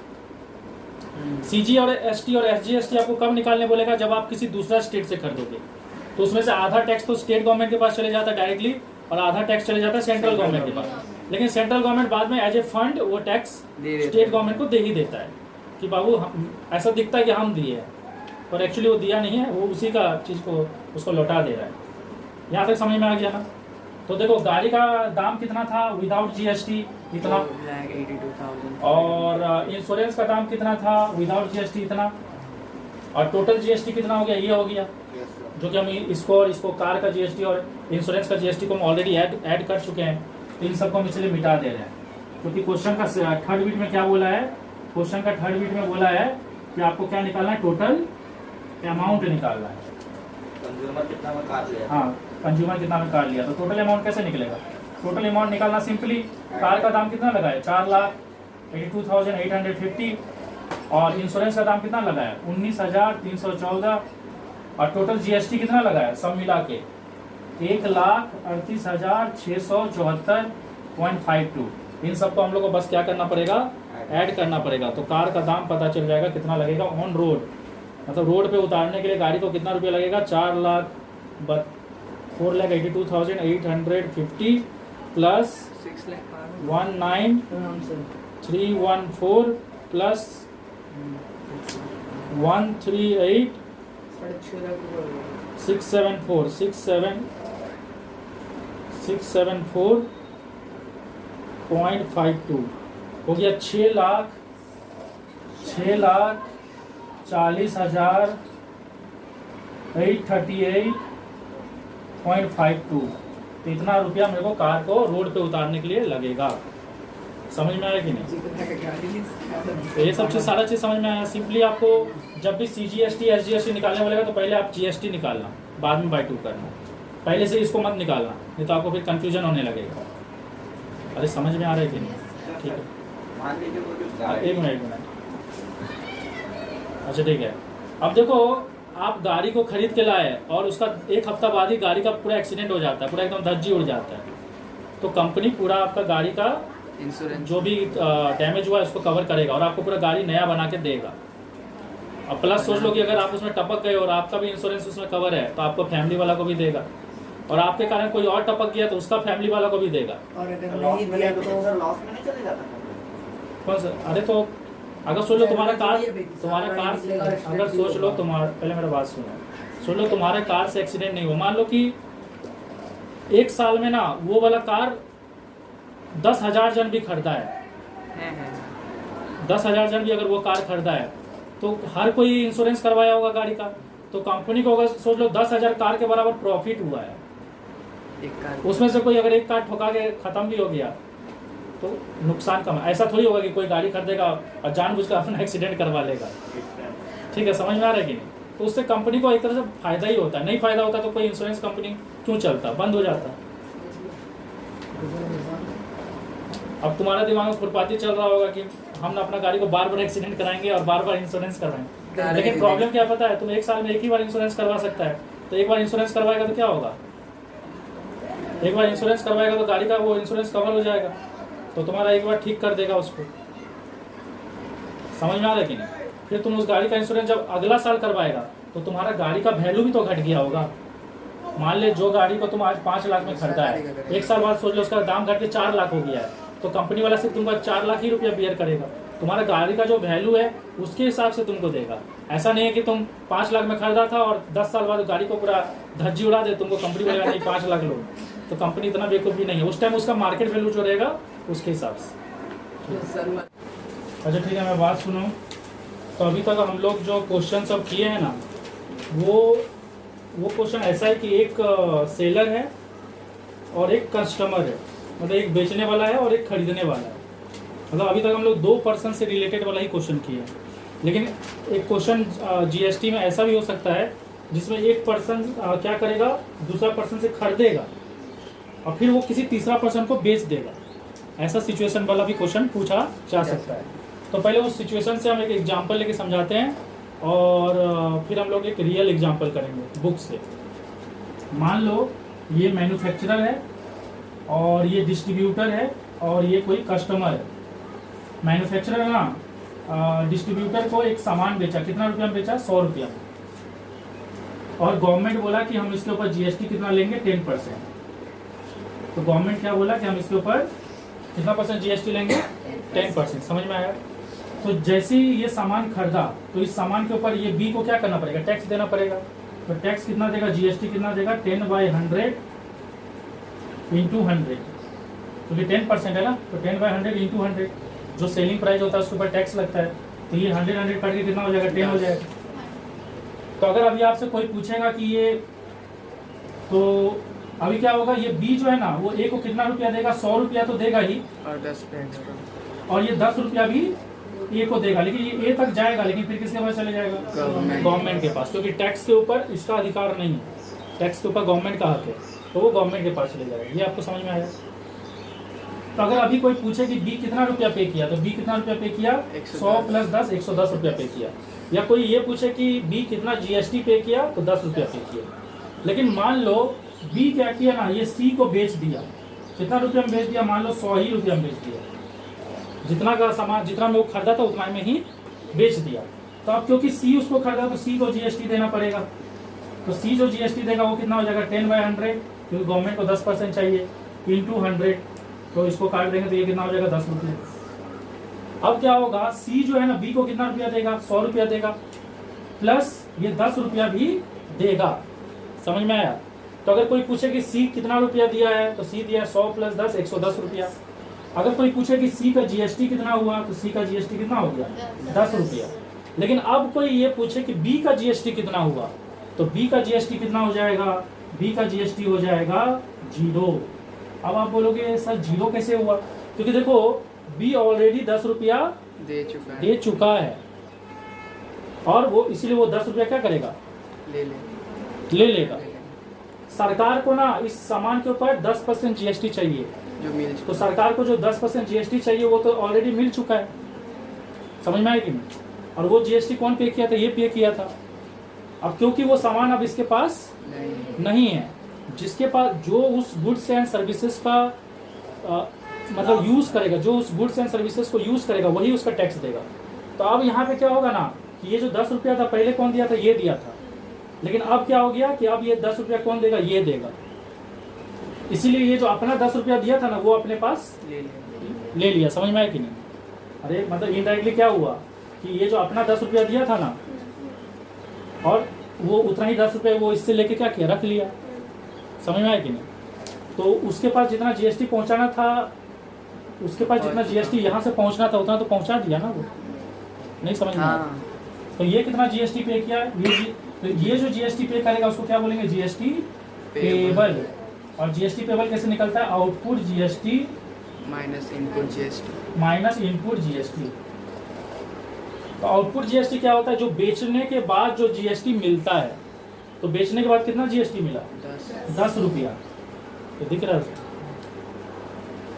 Speaker 1: सीजी और एसटी और एसजीएसटी आपको कब निकालने बोलेगा, जब आप किसी दूसरा स्टेट से खरीदोगे, तो उसमें से आधा टैक्स तो स्टेट गवर्नमेंट के पास चले जाता है डायरेक्टली और आधा टैक्स चले जाता है सेंट्रल गवर्नमेंट के पास। लेकिन सेंट्रल गवर्नमेंट बाद में एज ए फंड वो टैक्स स्टेट गवर्नमेंट को दे ही देता है कि बाबू ऐसा दिखता है कि हम दिए हैं, पर एक्चुअली वो दिया नहीं है, वो उसी का चीज़ को उसको लौटा दे रहा है। यहाँ तक समझ में आ गया ना। तो देखो गाड़ी का दाम कितना था विदाउट जीएसटी इतना, और इंश्योरेंस का दाम कितना था विदाउट जीएसटी इतना, और टोटल जीएसटी कितना हो गया, ये हो गया, जो कि हम इसको और इसको कार का जीएसटी और इंश्योरेंस का जीएसटी को हम ऑलरेडी ऐड कर चुके हैं। तो इन सबको हम इसलिए मिटा दे रहे हैं, क्योंकि क्वेश्चन का थर्ड बीट में क्या बोला है, क्वेश्चन का थर्ड बीट में बोला है कि आपको क्या निकालना है, टोटल अमाउंट निकालना है।
Speaker 2: कंज्यूमर कितना में कार लिया,
Speaker 1: हाँ कंज्यूमर कितना में कार लिया, तो टोटल अमाउंट कैसे निकलेगा, टोटल अमाउंट निकालना सिंपली, कार का दाम कितना लगा है 4,82,850 और इंश्योरेंस का दाम कितना लगा है 19,314 और टोटल जीएसटी कितना लगा है सब मिला के 1,38,674.52। इन सबको हम लोग को बस क्या करना पड़ेगा, ऐड करना पड़ेगा। तो कार का दाम पता चल जाएगा कितना लगेगा ऑन रोड, मतलब रोड पे उतारने के लिए गाड़ी को कितना रुपया लगेगा 4,82,850 प्लस 19,314 प्लस 138,674.52 हो गया 6,40,838.52। तो इतना रुपया मेरे को कार को रोड पे उतारने के लिए लगेगा। समझ में आया कि नहीं? तो ये सब चीज़ सारा चीज़ समझ में आया। सिंपली आपको जब भी सीजीएसटी एसजीएसटी निकालने वालेगा तो पहले आप जीएसटी निकालना, बाद में बाय 2 करना, पहले से इसको मत निकालना, नहीं तो आपको फिर कंफ्यूजन होने लगेगा। अरे समझ में आ रहा है कि नहीं? ठीक है,
Speaker 2: मान लीजिए वो जो
Speaker 1: एक मिनट। अच्छा ठीक है, अब देखो आप गाड़ी को खरीद के लाए और उसका 1 हफ्ता बाद ही गाड़ी का पूरा एक्सीडेंट हो जाता है, पूरा एकदम धज्जी उड़ जाता है, तो कंपनी पूरा आपका गाड़ी का इंश्योरेंस जो भी डैमेज हुआ है उसको कवर करेगा और आपको पूरा गाड़ी नया बना के देगा। अब प्लस सोच लो कि अगर आप उसमें टपक गए और आपका भी इंश्योरेंस उसमें कवर है तो आपको फैमिली वाला को भी देगा, और आपके कारण कोई और टपक गया तो उसका फैमिली वाला को भी देगा।
Speaker 3: और अगर
Speaker 2: लॉस
Speaker 3: नहीं
Speaker 2: में
Speaker 3: दिया
Speaker 2: नहीं
Speaker 3: तो
Speaker 2: सर, लॉस में नहीं चले जाता
Speaker 1: कौन सा? अरे तो अगर सोच लो तुम्हारा कार अगर सोच लो तुम्हारा, पहले मेरा बात सुनो, सोच लो तुम्हारे कार से एक्सीडेंट नहीं हुआ, मान लो कि 1 साल में ना वो वाला कार 10,000 जन भी खरीदा है, 10,000 जन भी अगर वो कार खरीदा है तो हर कोई इंश्योरेंस करवाया होगा गाड़ी का, तो कंपनी को अगर सोच लो 10,000 कार के बराबर प्रॉफिट हुआ है, उसमें से कोई अगर एक कार ठोका के खत्म भी हो गया तो नुकसान कम। ऐसा थोड़ी होगा कि कोई गाड़ी खरीदेगा और जानबूझकर अपना एक्सीडेंट करवा लेगा। ठीक है, समझ में आ रहा है कि नहीं? तो उससे कंपनी को एक तरह से फायदा ही होता है, नहीं फायदा होता तो कोई इंश्योरेंस कंपनी क्यों चलता, बंद हो जाता। अब तुम्हारा दिमाग में खुरपाती चल रहा होगा कि हम ना अपना गाड़ी को बार बार एक्सीडेंट कराएंगे और बार बार इंश्योरेंस करवाएंगे, लेकिन प्रॉब्लम क्या पता है, तुम 1 साल में एक ही बार इंश्योरेंस करवा सकता है, तो एक बार इंश्योरेंस करवाएगा तो क्या होगा, एक बार इंश्योरेंस करवाएगा तो गाड़ी का वो इंश्योरेंस कवर हो जाएगा, तो तुम्हारा एक बार ठीक कर देगा उसको। समझ में आ रहा है कि नहीं? फिर तुम उस गाड़ी का इंश्योरेंस जब अगला साल करवाएगा तो तुम्हारा गाड़ी का वैल्यू भी तो घट गया होगा। मान ले जो गाड़ी को तुम आज 5 लाख में खरीदा है, 1 साल बाद सोच लो उसका दाम घट के 4 लाख हो गया है, तो कंपनी वाला सिर्फ तुमको 4 लाख ही रुपया बियर करेगा, तुम्हारा गाड़ी का जो वैल्यू है उसके हिसाब से तुमको देगा। ऐसा नहीं है कि तुम 5 लाख में खरीदा था और 10 साल बाद गाड़ी को पूरा धज्जी उड़ा दे, तुमको कंपनी बोलेगा नहीं 5 लाख लो, तो कंपनी इतना बेवकूफ़ भी नहीं है, उस टाइम उसका मार्केट वैल्यू जो रहेगा उसके हिसाब से। अच्छा ठीक है, मैं बात सुनो, तो अभी तक हम लोग जो क्वेश्चन सब किए हैं ना, वो क्वेश्चन ऐसा है कि एक सेलर है और एक कस्टमर है, मतलब एक बेचने वाला है और एक खरीदने वाला है। मतलब अभी तक हम लोग 2 पर्सन से रिलेटेड वाला ही क्वेश्चन किए हैं, लेकिन एक क्वेश्चन जीएसटी में ऐसा भी हो सकता है जिसमें एक पर्सन क्या करेगा, दूसरा पर्सन से खरीदेगा और फिर वो किसी तीसरा पर्सन को बेच देगा। ऐसा सिचुएशन वाला भी क्वेश्चन पूछा जा सकता है। तो पहले उस सिचुएशन से हम एक एग्जांपल लेके समझाते हैं और फिर हम लोग एक रियल एग्जांपल करेंगे बुक से। मान लो ये मैन्युफैक्चरर है और ये डिस्ट्रीब्यूटर है और ये कोई कस्टमर है। मैन्युफैक्चरर ना डिस्ट्रीब्यूटर को एक सामान बेचा, कितना रुपया में बेचा, 100 रुपया, और गवर्नमेंट बोला कि हम इसके ऊपर जीएसटी कितना लेंगे, 10%। तो गवर्नमेंट क्या बोला कि हम इसके ऊपर कितना परसेंट जीएसटी लेंगे, 10%। समझ में आया? तो जैसे ही ये सामान खरीदा तो इस सामान के ऊपर ये बी को क्या करना पड़ेगा, टैक्स देना पड़ेगा। तो टैक्स कितना देगा, जीएसटी कितना देगा, 10/100 इंटू 100, क्योंकि 10% है ना, तो 10/100 इंटू 100 जो सेलिंग प्राइस होता है उसके ऊपर टैक्स लगता है। तो ये 100 काट के कितना हो जाएगा, 10 हो जाएगा। तो अगर अभी आपसे कोई पूछेगा कि ये, तो अभी क्या होगा, ये बी जो है ना वो ए को कितना रुपया देगा, 100 रुपया तो देगा ही, और ये 10 रुपया भी ए को देगा, लेकिन ये ए तक जाएगा, लेकिन फिर किसके पास चले जाएगा, गवर्नमेंट के पास, क्योंकि टैक्स के ऊपर इसका अधिकार नहीं है, टैक्स के ऊपर गवर्नमेंट का हक है, तो वो गवर्नमेंट के पास चले जाएगा। ये आपको समझ में आया? तो अगर अभी कोई पूछे कि बी कितना रुपया पे किया, तो बी कितना रुपया पे किया, 100 + 10 110 रुपया पे किया। या कोई ये पूछे कि बी कितना जीएसटी पे किया, तो 10 रुपया पे किया। लेकिन मान लो बी क्या किया ना, ये सी को बेच दिया, कितना रुपया में बेच दिया, मान लो 100 ही रुपया में बेच दिया, जितना का सामान जितना में वो खरीदा था उतना में ही बेच दिया। तो अब क्योंकि सी उसको खरीदा तो सी को जीएसटी देना पड़ेगा, तो सी जो जीएसटी देगा वो कितना हो जाएगा, 10/100, क्योंकि गवर्नमेंट को 10% चाहिए, इंटू 100, तो इसको काट देंगे तो ये कितना हो जाएगा, 10 रुपये। अब क्या होगा, सी जो है ना बी को कितना रुपया देगा, 100 रुपया देगा, प्लस ये 10 रुपया भी देगा। समझ में आया? तो अगर कोई पूछे कि सी कितना रुपया दिया है, तो सी दिया है 100 + 10 110 रुपया। अगर कोई पूछे कि सी का जीएसटी कितना हुआ, तो सी का जीएसटी कितना हो गया, 10 रुपया। लेकिन अब कोई ये पूछे कि बी का जीएसटी कितना हुआ, तो बी का जीएसटी कितना हो जाएगा, बी का जीएसटी हो जाएगा 0। अब आप बोलोगे सर 0 कैसे हुआ, क्योंकि देखो बी ऑलरेडी 10 रुपया दे चुका है, और वो इसलिए वो 10 रुपया क्या करेगा, ले लेगा। सरकार को ना इस सामान के ऊपर 10% जीएसटी चाहिए, जो मिल, तो सरकार को जो 10% जीएसटी चाहिए वो तो ऑलरेडी मिल चुका है। समझ में आया कि नहीं? और वो जीएसटी कौन पे किया था, ये पे किया था। अब क्योंकि वो सामान अब इसके पास नहीं है, जिसके पास जो उस गुड्स एंड सर्विसेज का मतलब यूज करेगा, जो उस गुड्स एंड सर्विसेज को यूज करेगा वही उसका टैक्स देगा। तो अब यहाँ पे क्या होगा ना कि ये जो 10 रुपया था पहले कौन दिया था, ये दिया था, लेकिन अब क्या हो गया कि अब ये 10 रुपया कौन देगा, ये देगा। इसीलिए ये जो अपना 10 रुपया दिया था ना वो अपने पास ले लिया। समझ में आया कि नहीं? अरे मतलब इनडायरेक्टली क्या हुआ कि ये जो अपना 10 रुपया दिया था ना, और वो उतना ही 10 रुपये वो इससे लेके क्या किया, रख लिया। समझ में आया कि नहीं? तो उसके पास जितना जीएसटी पहुंचाना था, उसके पास जितना जीएसटी यहाँ से पहुंचना था उतना तो पहुंचा दिया ना वो। नहीं समझ में आया? तो ये कितना जीएसटी पे किया, तो ये जो जीएसटी पे करेगा उसको क्या बोलेंगे, जीएसटी पेबल। और जीएसटी पेबल कैसे निकलता है, output GST
Speaker 4: minus input GST.
Speaker 1: Minus input GST. तो आउटपुट जीएसटी क्या होता है, जो बेचने के बाद जो जीएसटी मिलता है। तो बेचने के बाद कितना जीएसटी मिला, 10 रुपया, तो दिख रहा है।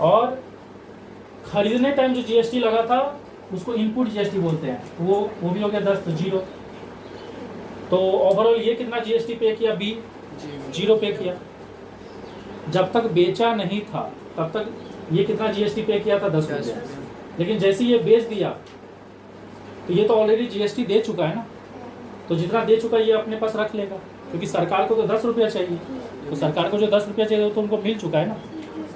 Speaker 1: और खरीदने टाइम जो जीएसटी लगा था उसको इनपुट जीएसटी बोलते हैं, वो भी हो गया 10, तो 0। तो ओवरऑल ये कितना जीएसटी पे किया, बी 0 पे किया। जब तक बेचा नहीं था तब तक ये कितना जीएसटी पे किया था, 10 रुपया। लेकिन जैसे ये बेच दिया तो ये तो ऑलरेडी जीएसटी दे चुका है ना, तो जितना दे चुका है ये अपने पास रख लेगा, क्योंकि सरकार को तो 10 रुपया चाहिए। तो सरकार को जो 10 रुपया चाहिए तो उनको मिल चुका है ना।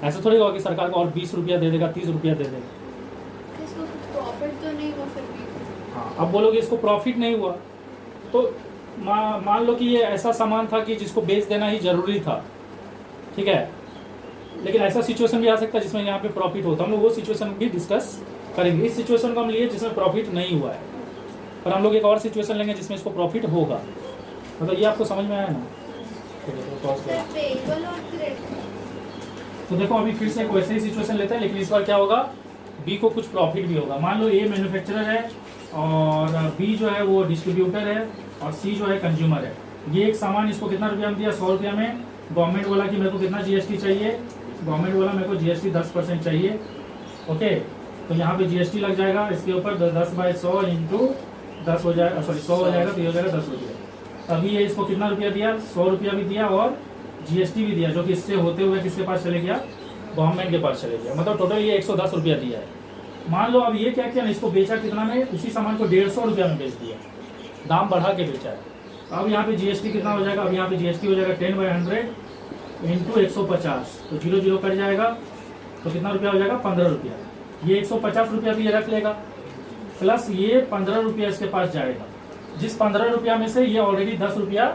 Speaker 1: ऐसा थोड़ी होगा कि सरकार को और 20 रुपया दे देगा, 30 रुपया दे देगा।
Speaker 3: इसको प्रॉफिट तो नहीं हुआ फिर भी।
Speaker 1: हाँ, अब बोलोगे इसको प्रॉफिट नहीं हुआ, तो मान लो कि ये ऐसा सामान था कि जिसको बेच देना ही जरूरी था, ठीक है। लेकिन ऐसा सिचुएशन भी आ सकता है जिसमें यहाँ पे प्रॉफिट होता है, हम लोग वो सिचुएशन भी डिस्कस करेंगे। इस सिचुएशन को हम लिए जिसमें प्रॉफिट नहीं हुआ है, पर हम लोग एक और सिचुएशन लेंगे जिसमें इसको प्रॉफिट होगा। मतलब ये आपको समझ में आया ना?
Speaker 3: पेबल और क्रेडिट।
Speaker 1: तो देखो अभी फिर से एक वैसे ही सिचुएशन लेते हैं, लेकिन इस बार क्या होगा, बी को कुछ प्रॉफिट भी होगा। मान लो ए मैन्युफैक्चरर है और बी जो है वो डिस्ट्रीब्यूटर है और सी जो है कंज्यूमर है। ये एक सामान इसको कितना रुपया में दिया, 100 रुपया में। गवर्नमेंट वाला कि मेरे को कितना जीएसटी चाहिए, गवर्नमेंट वाला मेरे को जीएसटी 10% चाहिए। ओके, तो यहाँ पे जीएसटी लग जाएगा इसके ऊपर 10/100 इंटू 10 हो जाएगा, सॉरी 100 हो जाएगा, तो ये हो जाएगा 10 रुपये। अभी ये इसको कितना रुपया दिया, 100 रुपया भी दिया और जीएसटी भी दिया, जो कि इससे होते हुए किसके पास चले गया, गवर्नमेंट के पास चले गया। मतलब टोटल ये 110 रुपया दिया है। मान लो अब ये क्या किया ना, इसको बेचा कितना में, उसी सामान को 150 रुपया में बेच दिया, दाम बढ़ा के बेचा है। अब यहाँ पे जीएसटी कितना हो जाएगा, अब यहाँ पे जीएसटी हो जाएगा 10/100 इंटू 150, तो 0 0 कट जाएगा, तो कितना रुपया हो जाएगा, 15 रुपया। ये 150 रुपया भी ये रख लेगा, प्लस ये 15 रुपया इसके पास जाएगा। जिस 15 रुपया में से ये ऑलरेडी 10 रुपया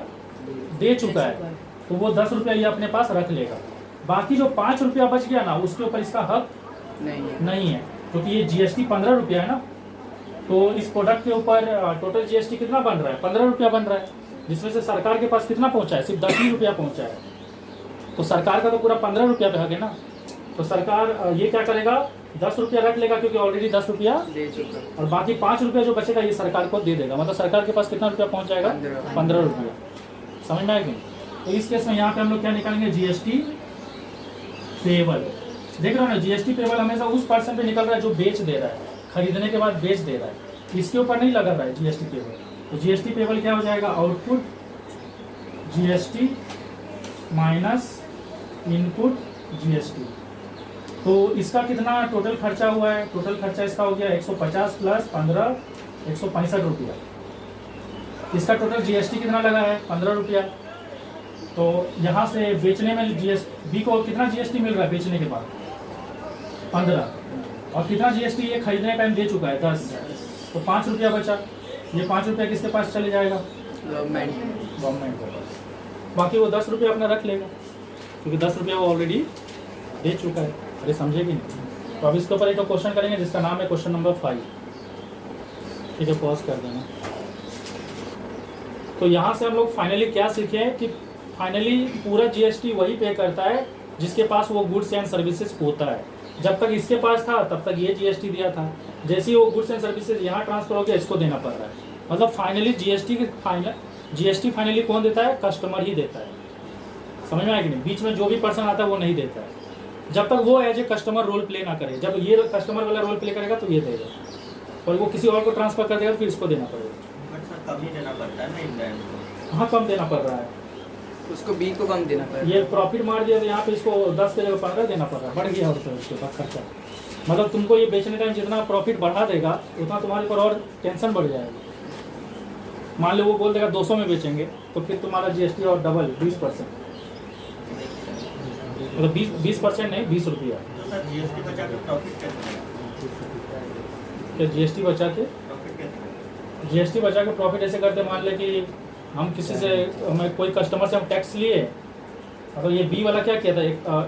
Speaker 1: दे चुका है, तो वो 10 रुपया ये अपने पास रख लेगा। बाकी जो 5 रुपया बच गया ना, उसके ऊपर इसका हक नहीं है, क्योंकि ये जीएसटी 15 रुपया है ना। तो इस प्रोडक्ट के ऊपर टोटल जीएसटी कितना बन रहा है, 15 रुपया बन रहा है, जिसमें से सरकार के पास कितना पहुंचा है, सिर्फ 10 ही रुपया पहुंचा है। तो सरकार का तो पूरा 15 रुपया पे हक है ना। तो सरकार ये क्या करेगा, 10 रुपया रख लेगा, क्योंकि ऑलरेडी 10 रुपया
Speaker 4: दे चुका,
Speaker 1: और बाकी 5 रुपया जो बचेगा ये सरकार को दे देगा। मतलब सरकार के पास कितना रुपया पहुंच जाएगा, 15 रुपया। समझ में आएगी? तो इस केस में यहाँ पे हम लोग क्या निकालेंगे, जीएसटी पेबल। देख रहे हो ना, जीएसटी पेबल हमेशा उस पर्सन पे निकल रहा है जो बेच दे रहा है, खरीदने के बाद बेच दे रहा है, इसके ऊपर नहीं लगा रहा है जीएसटी पेबल। तो जीएसटी पेबल क्या हो जाएगा, output GST minus input GST. तो इसका कितना टोटल खर्चा हुआ है, टोटल खर्चा इसका हो गया 150 प्लस 15 165 रुपया। इसका टोटल जीएसटी कितना लगा है, 15 रुपया। तो यहाँ से बेचने में बी को कितना जीएसटी मिल रहा है बेचने के बाद, 15, और कितना जीएसटी ये खरीदने टाइम दे चुका है, 10, तो 5 रुपया बचा। ये 5 रुपया किसके पास चले जाएगा, गवर्नमेंट के पास। बाकी वो 10 रुपया अपना रख लेगा, क्योंकि 10 रुपया वो ऑलरेडी दे चुका है। अरे समझेगी नहीं? तो अब इसके ऊपर एक क्वेश्चन करेंगे जिसका नाम है क्वेश्चन नंबर 5। ठीक है, पॉज कर देना। तो यहाँ से हम लोग फाइनली क्या सीखे कि फाइनली पूरा जीएसटी वही पे करता है जिसके पास वो गुड्स एंड सर्विसेज होता है। जब तक इसके पास था तब तक ये जीएसटी दिया था, जैसे ही वो गुड्स एंड सर्विसेज यहाँ ट्रांसफर हो गया इसको देना पड़ रहा है। मतलब फाइनली जीएसटी फाइनली कौन देता है, कस्टमर ही देता है। समझ में आया कि नहीं? बीच में जो भी पर्सन आता है वो नहीं देता है, जब तक वो as a customer role play ना करे। जब ये कस्टमर वाला रोल प्ले करेगा तो ये देगा, और वो किसी और को ट्रांसफर कर देगा तो फिर इसको देना पड़ेगा।
Speaker 2: कम ही देना पड़ता है ना इंडियन को।
Speaker 1: हाँ, कम देना पड़ रहा है,
Speaker 4: उसको बी को कम देना पड़ेगा।
Speaker 1: ये प्रॉफिट मार दिया तो यहाँ पे इसको 10 के जगह 15 देना पड़ रहा है, बढ़ गया उसका उसके पास खर्चा। मतलब तुमको ये बेचने टाइम जितना प्रॉफिट बढ़ा देगा उतना तुम्हारे ऊपर और टेंशन बढ़ जाएगी। मान लो वो बोल देगा 200 में बेचेंगे, तो फिर तुम्हारा जीएसटी और डबल 20%, मतलब 20% नहीं, 20 रुपया।
Speaker 2: जीएसटी बचा के प्रॉफिट कैसे,
Speaker 1: क्या जीएसटी बचा के
Speaker 2: प्रॉफिट कैसे
Speaker 1: जीएसटी बचा के प्रॉफिट ऐसे करते, मान ले कि हम किसी से, हमें कोई कस्टमर से हम टैक्स लिए, तो ये बी वाला क्या किया था,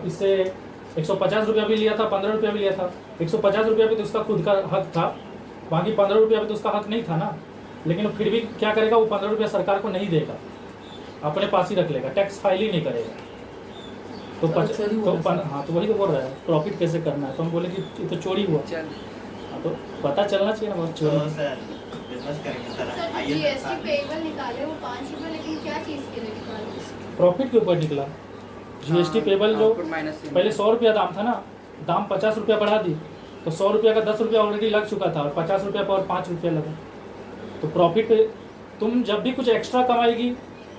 Speaker 1: इससे 150 रुपया भी लिया था, 15 रुपया भी लिया था। 150 रुपया भी तो उसका खुद का हक था, बाकी 15 रुपया भी तो उसका हक नहीं था ना। लेकिन फिर भी क्या करेगा, वो 15 रुपया सरकार को नहीं देगा, अपने पास ही रख लेगा, टैक्स फाइल ही नहीं करेगा। तो हाँ, तो वही तो बोल रहा है प्रॉफिट कैसे करना है। तो हम बोले कि ये तो चोरी हुआ। हाँ, तो पता चलना चाहिए ना बहुत चोरी।
Speaker 2: तो सर बिजनेस करेंगे सर,
Speaker 3: सर
Speaker 2: आइए
Speaker 3: जीएसटी पेएबल निकाले वो 5 रुपए, लेकिन क्या चीज़ के लिए निकाले?
Speaker 1: प्रॉफिट के ऊपर निकला। जीएसटी पेबल जो पहले 100 रुपया दाम था ना, दाम 50 रुपया बढ़ा दी, तो 100 रुपया का 10 रुपया ऑलरेडी लग चुका था, और 50 रुपया पर और 5 रुपया लगा। तो प्रॉफिट तुम जब भी कुछ एक्स्ट्रा कमाएगी,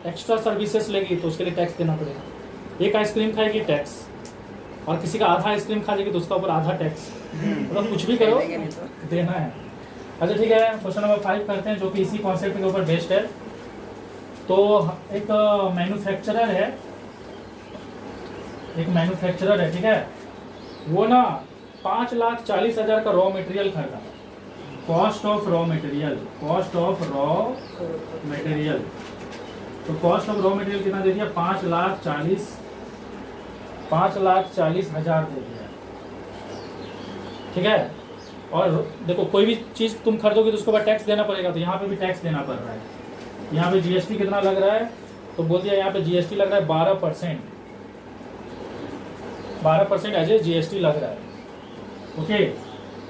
Speaker 1: एक्स्ट्रा सर्विसेज लेगी, तो उसके लिए टैक्स देना पड़ेगा। एक आइसक्रीम खाएगी टैक्स, और किसी का आधा आइसक्रीम खा लेगी तो उसका ऊपर आधा टैक्स। मतलब कुछ भी करो देना है। अच्छा ठीक है, क्वेश्चन नंबर 5 करते हैं, जो कि इसी कॉन्सेप्ट के ऊपर बेस्ड है। तो एक मैन्युफैक्चरर है, ठीक है, वो ना 5,40,000 का रॉ मटेरियल खरीदा। कॉस्ट ऑफ रॉ मटेरियल, तो कॉस्ट ऑफ रॉ मटेरियल कितना दे दिया, 5,40,000 दे दिया, ठीक है। और देखो कोई भी चीज़ तुम खरीदोगे तो उसके बाद टैक्स देना पड़ेगा, तो यहाँ पे भी टैक्स देना पड़ रहा है। यहाँ पे जीएसटी कितना लग रहा है, तो बोल दिया यहाँ पे जीएसटी लग रहा है 12% एज ए जीएसटी लग रहा है। ओके,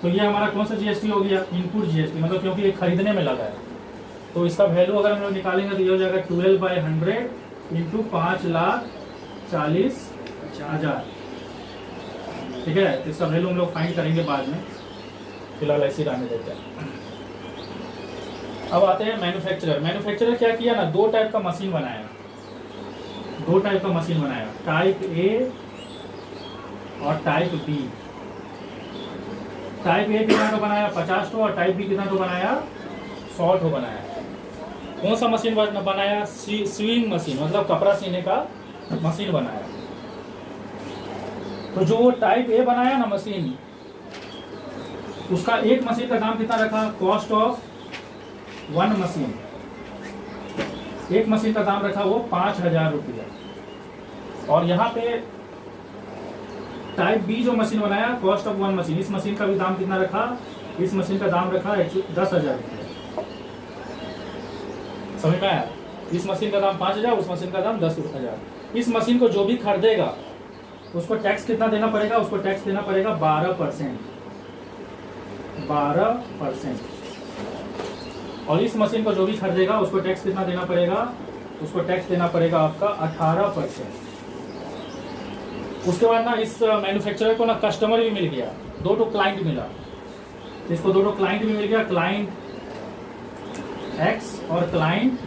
Speaker 1: तो ये हमारा कौन सा जीएसटी हो गया, इनपुट जीएसटी, मतलब क्योंकि ये खरीदने में लगा है। तो इसका वैल्यू अगर हम लोग निकालेंगे तो ये हो जाएगा 12/100 इंटू 5,40,000, ठीक है। तो इसका वैल्यू हम लोग फाइंड करेंगे बाद में, फिलहाल ऐसे रहने देते हैं। अब आते हैं मैन्युफैक्चरर क्या किया ना, दो टाइप का मशीन बनाया, टाइप ए और टाइप बी। टाइप ए कितना तो बनाया 50 ठो, और टाइप बी कितना तो बनाया 100 ठो बनाया। कौन सा मशीन बनाया, स्विंग मशीन, मतलब कपड़ा सीने का मशीन बनाया। तो जो टाइप ए बनाया ना मशीन, उसका एक मशीन का दाम कितना रखा, कॉस्ट ऑफ 1 मशीन, एक मशीन का दाम रखा वो 5,000 रुपया। और यहाँ पे टाइप बी जो मशीन बनाया, कॉस्ट ऑफ 1 मशीन, इस मशीन का भी दाम कितना रखा, इस मशीन का दाम रखा 10,000 रुपया। समझ में आया, इस मशीन का दाम 5,000, उस मशीन का दाम 10,000। इस मशीन को जो भी खरीदेगा उसको टैक्स कितना देना पड़ेगा, उसको टैक्स देना पड़ेगा 12%। और इस मशीन को जो भी खरीदेगा उसको टैक्स कितना देना पड़ेगा, उसको टैक्स देना पड़ेगा आपका 18%। उसके बाद ना इस मैन्युफैक्चरर को ना कस्टमर भी मिल गया, 2 क्लाइंट मिला, इसको 2 क्लाइंट भी मिल गया, क्लाइंट एक्स और क्लाइंट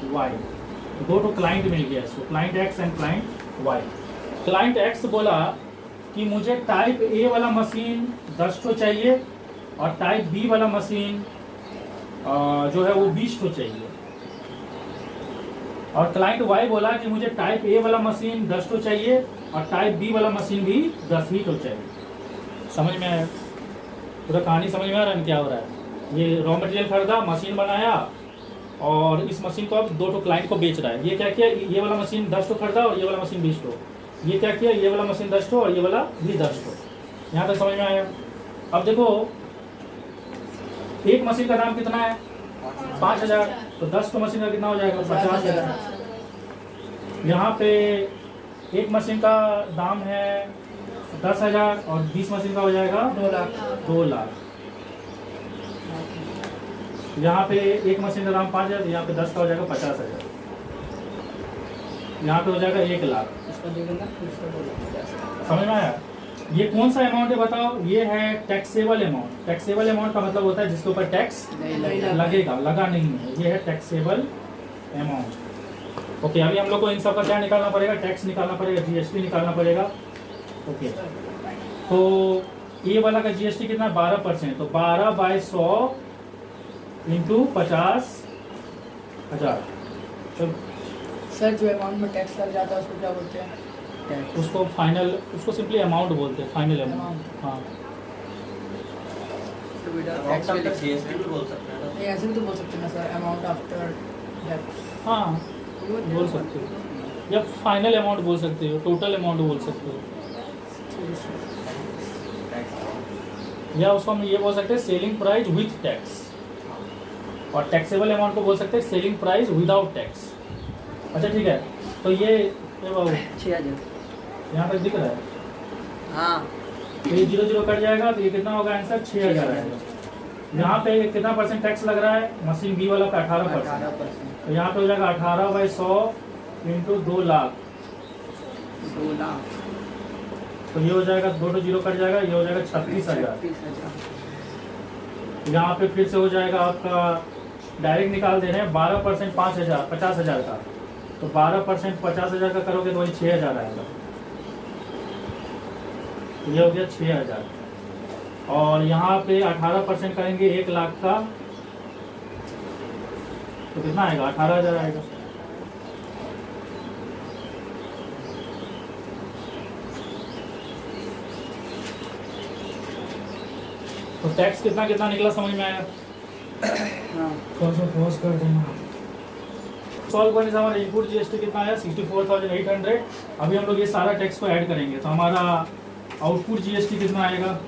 Speaker 1: वाई, 2 क्लाइंट मिल गया इसको, client X and client Y. Client X बोला कि मुझे टाइप ए वाला मशीन 10 ठो चाहिए, और टाइप बी वाला मशीन जो है वो 20 ठो चाहिए। और क्लाइंट वाई बोला कि मुझे टाइप ए वाला मशीन 10 ठो चाहिए, और टाइप बी वाला मशीन भी 10 ही ठो चाहिए। समझ में आया, पूरा कहानी समझ में आ रहा है क्या हो रहा है। ये रॉ मटेरियल खरीदा, मशीन बनाया, और इस मशीन को अब 2 क्लाइंट को बेच रहा है। ये क्या किया, ये वाला मशीन 10 ठो खरीदा और ये वाला मशीन 20 ठो। ये क्या किया, ये वाला मशीन 10 ठो और ये वाला भी 10 ठो। यहाँ तक समझ में आया। अब देखो एक मशीन का दाम कितना है 5,000, तो 10 ठो मशीन का कितना हो जाएगा 50,000। यहाँ पे एक मशीन का दाम है 10,000 और 20 मशीन का हो जाएगा 2 लाख। यहाँ पे एक मशीन का दाम 5,000, यहाँ पे 10 का हो जाएगा 50,000, यहाँ पे हो जाएगा 1 लाख। समझ में आया। ये कौन सा अमाउंट है बताओ, ये है टैक्सेबल अमाउंट। टैक्सेबल अमाउंट का मतलब होता है जिसके ऊपर टैक्स लगेगा, लगा नहीं है, ये है टैक्सेबल अमाउंट। ओके, अभी हम लोग को इन सब का क्या निकालना पड़ेगा, टैक्स निकालना पड़ेगा, जीएसटी निकालना पड़ेगा। ओके, तो ये वाला का जीएसटी कितना 12%, तो 12/100 इंटू 50,000।
Speaker 5: सर जो अमाउंट में टैक्स लग जाता है उसको क्या बोलते हैं,
Speaker 1: उसको फाइनल, उसको सिंपली अमाउंट बोलते हैं, फाइनल अमाउंट। हाँ,
Speaker 2: जीएसटी भी बोल सकते हैं।
Speaker 5: नहीं ऐसे भी तो बोल सकते हैं ना सर, अमाउंट आफ्टर टैक्स।
Speaker 1: हाँ बोल सकते हो, या फाइनल अमाउंट बोल सकते हो, टोटल अमाउंट बोल सकते हो, या उसको हम ये बोल सकते हैं सेलिंग प्राइस विथ टैक्स, और टैक्सेबल अमाउंट को बोल सकते हैं सेलिंग प्राइस विदाउट टैक्स। अच्छा ठीक है, तो ये बाबू
Speaker 4: 6000।
Speaker 1: यहाँ तक दिख रहा है,
Speaker 4: हाँ
Speaker 1: तो ये 0 0 कट जाएगा, तो ये कितना होगा आंसर 6000 आएगा। यहाँ पे कितना परसेंट टैक्स लग रहा है, मशीन बी वाला का 18%, तो यहाँ पे हो जाएगा 18/100 इंटू 2 लाख,
Speaker 4: 2 लाख
Speaker 1: तो ये हो जाएगा 2 to 0 कट जाएगा, ये हो जाएगा 36,000।
Speaker 4: 36,000।
Speaker 1: यहाँ पे फिर से हो जाएगा आपका, डायरेक्ट निकाल दे रहे हैं 12% 5,000 50,000 का, तो 12% 50,000 का करोगे तो वही 6,000 आएगा, ये हो गया 6,000। और यहाँ पे 18% करेंगे 1 लाख का, तो कितना आएगा 18,000 आएगा। तो टैक्स कितना कितना निकला समझ में आया?
Speaker 4: हाँ
Speaker 1: पॉज कर देना। सॉल्व करने से हमारा इनपुट जीएसटी कितना आया 64,800। अभी हम लोग ये सारा टैक्स को ऐड करेंगे, तो हमारा आउटपुट जीएसटी कितना आएगा?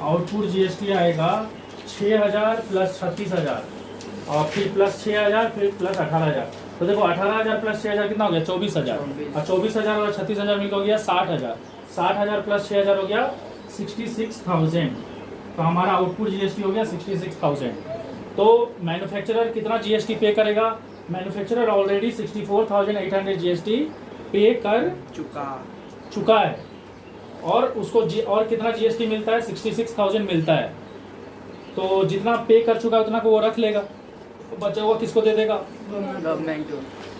Speaker 1: आउटपुट जीएसटी आएगा 6,000 प्लस 36,000 और फिर प्लस 6,000 फिर प्लस 18,000। तो देखो 18,000 प्लस 6,000 कितना हो गया 24,000, और 24,000 और 36,000 मिलकर हो गया 60,000। 60,000 प्लस 6,000 हो गया 66,000। तो हमारा आउटपुट जीएसटी हो गया 66,000। तो मैन्युफैक्चरर कितना जीएसटी पे करेगा? मैन्युफैक्चरर ऑलरेडी 64,800 जीएसटी पे कर चुका है, और उसको और कितना जीएसटी मिलता है 66,000 मिलता है। तो जितना पे कर चुका है उतना को वो रख लेगा, तो बचा हुआ किसको दे देगा?
Speaker 4: गवर्नमेंट को।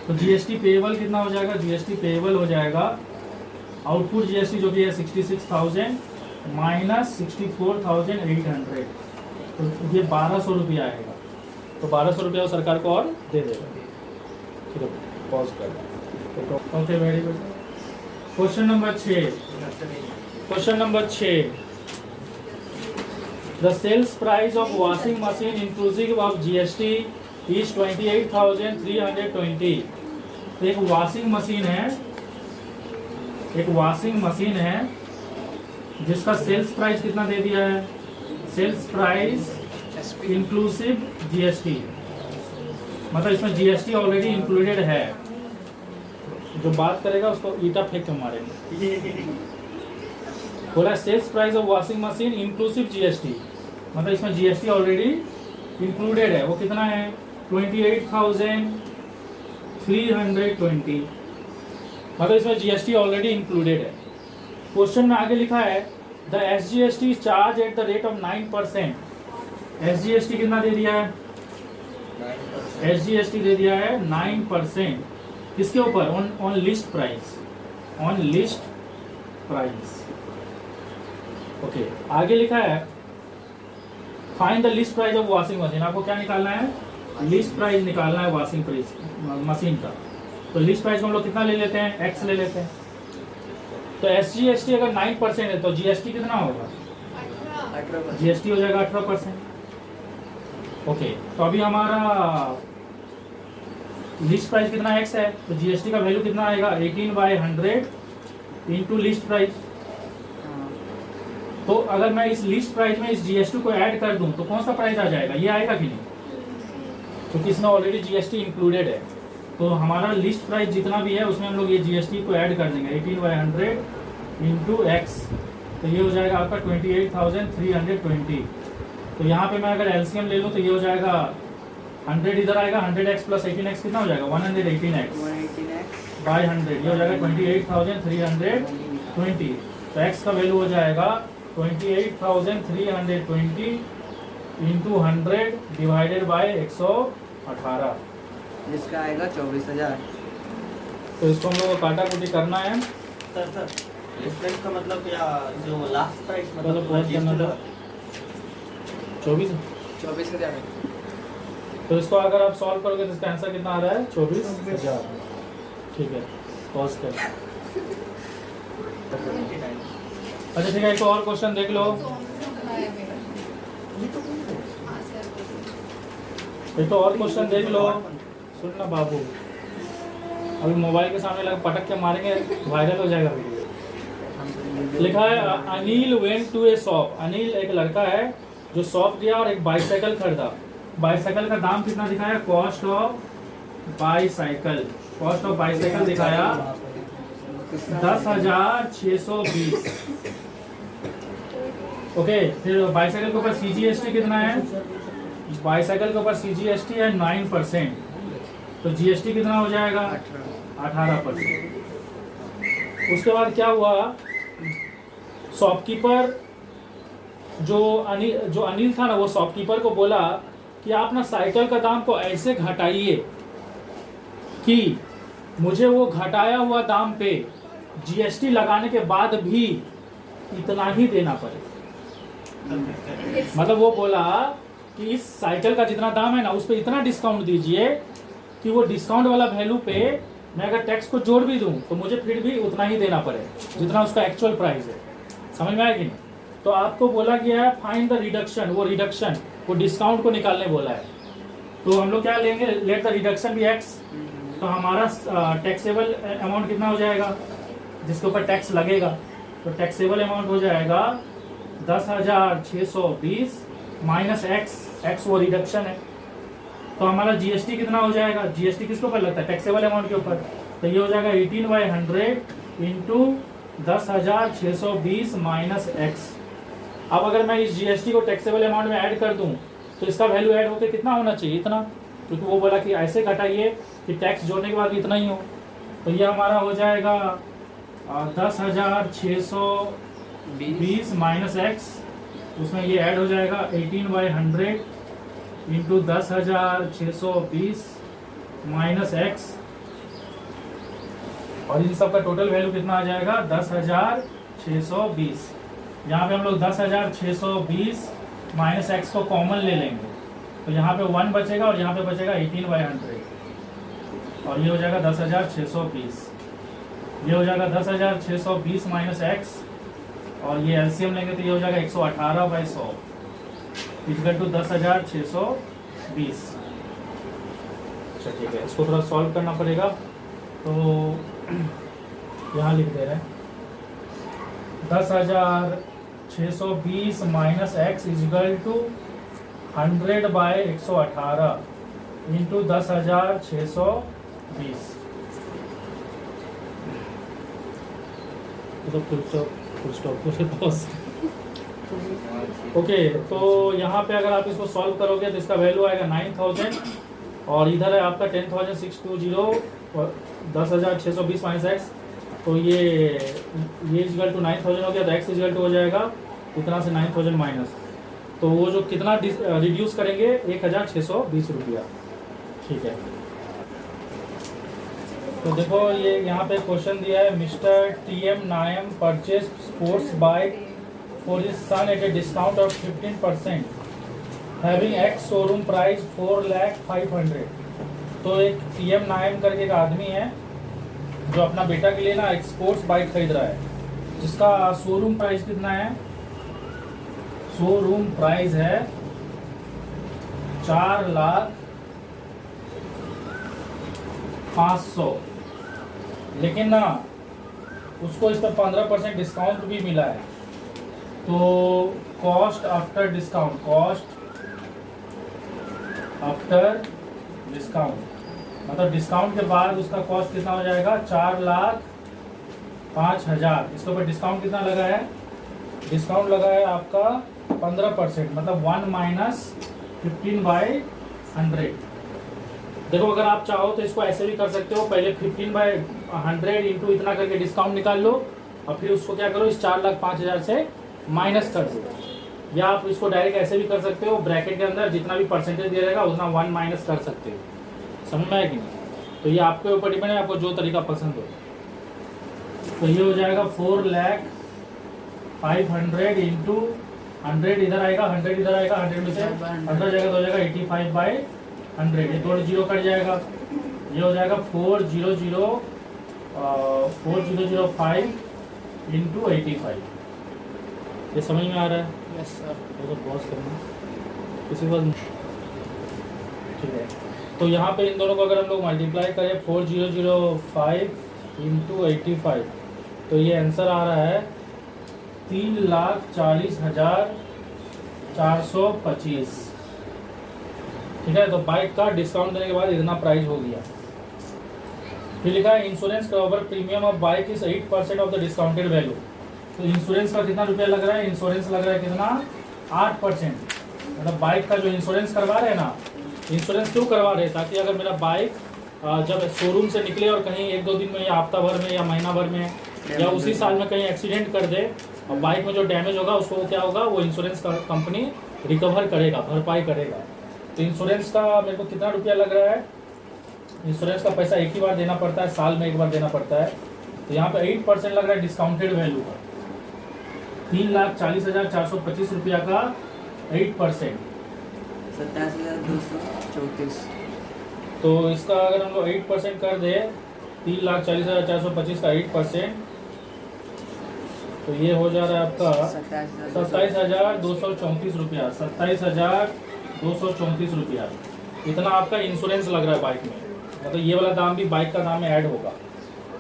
Speaker 1: तो जीएसटी पेएबल कितना हो जाएगा? जीएसटी पेएबल हो जाएगा आउटपुट जीएसटी जो कि है 66,000 माइनस 64,800, तो ये 1,200 रुपया आएगा। तो 1,200 रुपया वो सरकार को और दे देगा। ठीक है, पॉज कर। Okay very good. Question number 6। Question number 6, the sales price of washing machine inclusive of GST is 28,320। एक वॉशिंग मशीन है, एक वॉशिंग मशीन है जिसका सेल्स प्राइस कितना दे दिया है? सेल्स प्राइस इंक्लूसिव जीएसटी, मतलब इसमें जीएसटी ऑलरेडी इंक्लूडेड है। जो बात करेगा उसको ईटा फेंक के मारेंगे। बोला sales price of washing machine inclusive GST, मतलब इसमें जीएसटी ऑलरेडी इंक्लूडेड है। वो कितना है? 28,320, मतलब इसमें जीएसटी ऑलरेडी इंक्लूडेड है। क्वेश्चन में आगे लिखा है the SGST charge at the rate of 9%। SGST कितना दे दिया है? एसजीएसटी दे दिया है 9%। किसके ऊपर? On list price, on list price. Okay, आगे लिखा है find the list price of washing machine. आपको क्या निकालना है? लिस्ट प्राइस निकालना है वॉशिंग प्राइस मशीन का। तो लिस्ट प्राइस को हम लोग कितना ले लेते हैं? एक्स ले लेते हैं। तो एसजीएसटी अगर 9% है तो जीएसटी कितना होगा?
Speaker 3: 18।
Speaker 1: जीएसटी हो जाएगा 18%। ओके, तो अभी हमारा लिस्ट प्राइस कितना एक्स है, तो जीएसटी का वैल्यू कितना आएगा? 18/100 इंटू लिस्ट प्राइस। तो अगर मैं इस लिस्ट प्राइस में इस जीएसटी को ऐड कर दूं तो कौन सा प्राइस आ जाएगा? ये आएगा कि नहीं? क्योंकि इसमें ऑलरेडी जीएसटी इंक्लूडेड है। तो हमारा लिस्ट प्राइस जितना भी है उसमें हम लोग ये जीएसटी को ऐड कर देंगे 18/100 इंटू एक्स, तो ये हो जाएगा आपका 28,320। तो यहाँ पे मैं अगर एलसीएम ले लूँ तो ये हो जाएगा 100 इधर आएगा, 100x प्लस 18x कितना हो जाएगा? 118x बाई 100, ये हो जाएगा 28,320। तो x का वैल्यू हो जाएगा 28,320 इंटू 100 डिवाइडेड बाई 118,
Speaker 4: जिसका आएगा 24,000।
Speaker 1: तो इसको हम लोग को काटा कुटी करना है।
Speaker 2: सर डिफरेंस का मतलब क्या, जो लास्ट प्राइस
Speaker 1: मतलब बहुत करना था
Speaker 4: 24,000।
Speaker 1: तो इसको अगर आप सॉल्व करोगे तो इसका आंसर कितना आ रहा है? 24,000। ठीक है, पॉज कर। अच्छा ठीक है, एक और क्वेश्चन देख लो। एक तो और क्वेश्चन देख लो, सुन ना बाबू, अभी मोबाइल के सामने लगा पटक के मारेंगे, वायरल हो जाएगा वीडियो। लिखा है Anil went to a shop. Anil एक लड़का है जो शॉप गया और एक बाईसाइकिल खरीदा। बाईसाइकिल का दाम कितना दिखाया? Cost of bicycle, cost of bicycle दिखाया 10,620। ओके, फिर बाईसाइकिल के ऊपर CGST कितना है? बाईसाइकिल के ऊपर CGST है 9%, तो GST कितना हो जाएगा? 18%। उसके बाद क्या हुआ, शॉपकीपर जो अनिल था ना, वो शॉपकीपर को बोला कि आप ना साइकिल का दाम को ऐसे घटाइए कि मुझे वो घटाया हुआ दाम पे GST लगाने के बाद भी इतना ही देना पड़े। मतलब वो बोला कि इस साइकिल का जितना दाम है ना, उस पे इतना डिस्काउंट दीजिए कि वो डिस्काउंट वाला वैल्यू पे मैं अगर टैक्स को जोड़ भी दूं तो मुझे फिर भी उतना ही देना पड़े जितना उसका एक्चुअल प्राइस है। समझ में आया कि नहीं? तो आपको बोला गया है फाइंड द रिडक्शन, वो रिडक्शन, वो डिस्काउंट को निकालने बोला है। तो हम लोग क्या लेंगे, let the reduction be x। तो हमारा टैक्सेबल अमाउंट कितना हो जाएगा जिसके ऊपर टैक्स लगेगा? तो टैक्सेबल अमाउंट हो जाएगा 10,620 माइनस x वो रिडक्शन है। तो हमारा GST कितना हो जाएगा? GST किसके ऊपर लगता है? टैक्सेबल अमाउंट के ऊपर। तो ये हो जाएगा 18/100 इंटू 10,620 माइनस x। अब अगर मैं इस GST को टैक्सेबल अमाउंट में ऐड कर दूं तो इसका वैल्यू ऐड होकर कितना होना चाहिए? इतना, क्योंकि वो बोला कि ऐसे घटाइए कि टैक्स जोड़ने के बाद इतना ही हो। तो ये हमारा हो जाएगा 10,620 माइनस x, उसमें ये ऐड हो जाएगा 18/100 इंटू 10,620 माइनस x, और इन सब का टोटल वैल्यू कितना आ जाएगा? 10,620। यहाँ पे हम लोग 10,620 माइनस x को कॉमन ले लेंगे, तो यहाँ पे 1 बचेगा और यहाँ पे बचेगा 18/100, और ये हो जाएगा 10,620। ये हो जाएगा 10,620 माइनस x, और ये LCM लेंगे तो ये हो जाएगा 118/100 इक्वल टू 10,620। अच्छा ठीक है, इसको थोड़ा सॉल्व करना पड़ेगा। तो यहाँ लिख दे रहे हैं 10,620 minus x equal to 100/118 into 10,620। तो फुल स्टॉप। ओके, तो यहाँ पे अगर आप इसको सॉल्व करोगे तो इसका वैल्यू आएगा 9,000, और इधर है आपका 10,620 और 10,620 माइनस x, तो ये इक्वल टू 9,000 हो गया, तो x इक्वल टू हो जाएगा इतना से 9,000 माइनस, तो वो जो कितना रिड्यूस करेंगे 1,620 रुपया। ठीक है, तो देखो ये यहाँ पे क्वेश्चन दिया है, मिस्टर TM नायम purchase sports bike for his son at a discount of 15% having x showroom price 4,05,000। तो एक TM नायम करके एक आदमी है जो अपना बेटा के लिए ना एक स्पोर्ट्स बाइक खरीद रहा है, जिसका शोरूम प्राइस कितना है? शोरूम प्राइस है 4,05,000, लेकिन ना उसको इस पर 15% डिस्काउंट भी मिला है। तो कॉस्ट आफ्टर डिस्काउंट, मतलब डिस्काउंट के बाद उसका कॉस्ट कितना हो जाएगा? 4,05,000। इसके ऊपर डिस्काउंट कितना लगा है? डिस्काउंट लगा है आपका 15%, मतलब 1 माइनस 15/100। देखो अगर आप चाहो तो इसको ऐसे भी कर सकते हो, पहले 15/100 इंटू इतना करके डिस्काउंट निकाल लो, और फिर उसको क्या करो, इस 4,05,000 से माइनस कर दो। या आप इसको डायरेक्ट ऐसे भी कर सकते हो, ब्रैकेट के अंदर जितना भी परसेंटेज दिया रहेगा उतना 1 माइनस कर सकते हो। समझ में आया कि नहीं? तो ये आपके ऊपर डिपेंड है, आपको जो तरीका पसंद हो। तो ये हो जाएगा 4,05,000 इंटू 100 इधर आएगा, 100 इधर आएगा, 100 में से 100 जाएगा तो हो जाएगा 85/100। ये 2 जीरो कट जाएगा, ये हो जाएगा 4,005 इंटू 85। ये समझ में आ रहा है?
Speaker 5: Yes sir.
Speaker 1: पॉज करना किसी बात ठीक है, तो यहाँ पे इन दोनों को अगर हम लोग मल्टीप्लाई करें 4005 इंटू 85, तो ये आंसर आ रहा है 3,40,425। ठीक है, तो बाइक का डिस्काउंट देने के बाद इतना प्राइस हो गया। फिर लिखा है insurance cover premium of bike is 8% of the discounted value. तो इंश्योरेंस का कितना रुपया लग रहा है? इंश्योरेंस लग रहा है कितना? 8%। मतलब बाइक का जो इंश्योरेंस करवा रहे हैं ना, इंश्योरेंस क्यों करवा रहे हैं? ताकि अगर मेरा बाइक जब शोरूम से निकले और कहीं 1-2 दिन में या हफ्ता भर में या महीना भर में या उसी साल में कहीं एक्सीडेंट कर दे और बाइक में जो डैमेज होगा उसको क्या होगा, वो इंश्योरेंस कंपनी रिकवर करेगा, भरपाई करेगा। तो इंश्योरेंस का मेरे को कितना रुपया लग रहा है? इंश्योरेंस का पैसा एक ही बार देना पड़ता है, साल में एक बार देना पड़ता है। तो यहाँ पे 8% लग रहा है डिस्काउंटेड वैल्यू का, 3,40,425 रुपया का 8%।
Speaker 4: 27,234।
Speaker 1: तो इसका अगर हम लोग 8% कर दे, 3,40,425 का 8%, तो ये हो जा रहा है आपका 27,234 रुपया, 27,234 रुपया। इतना आपका इंश्योरेंस लग रहा है बाइक में। मतलब ये वाला दाम भी बाइक का दाम में ऐड होगा।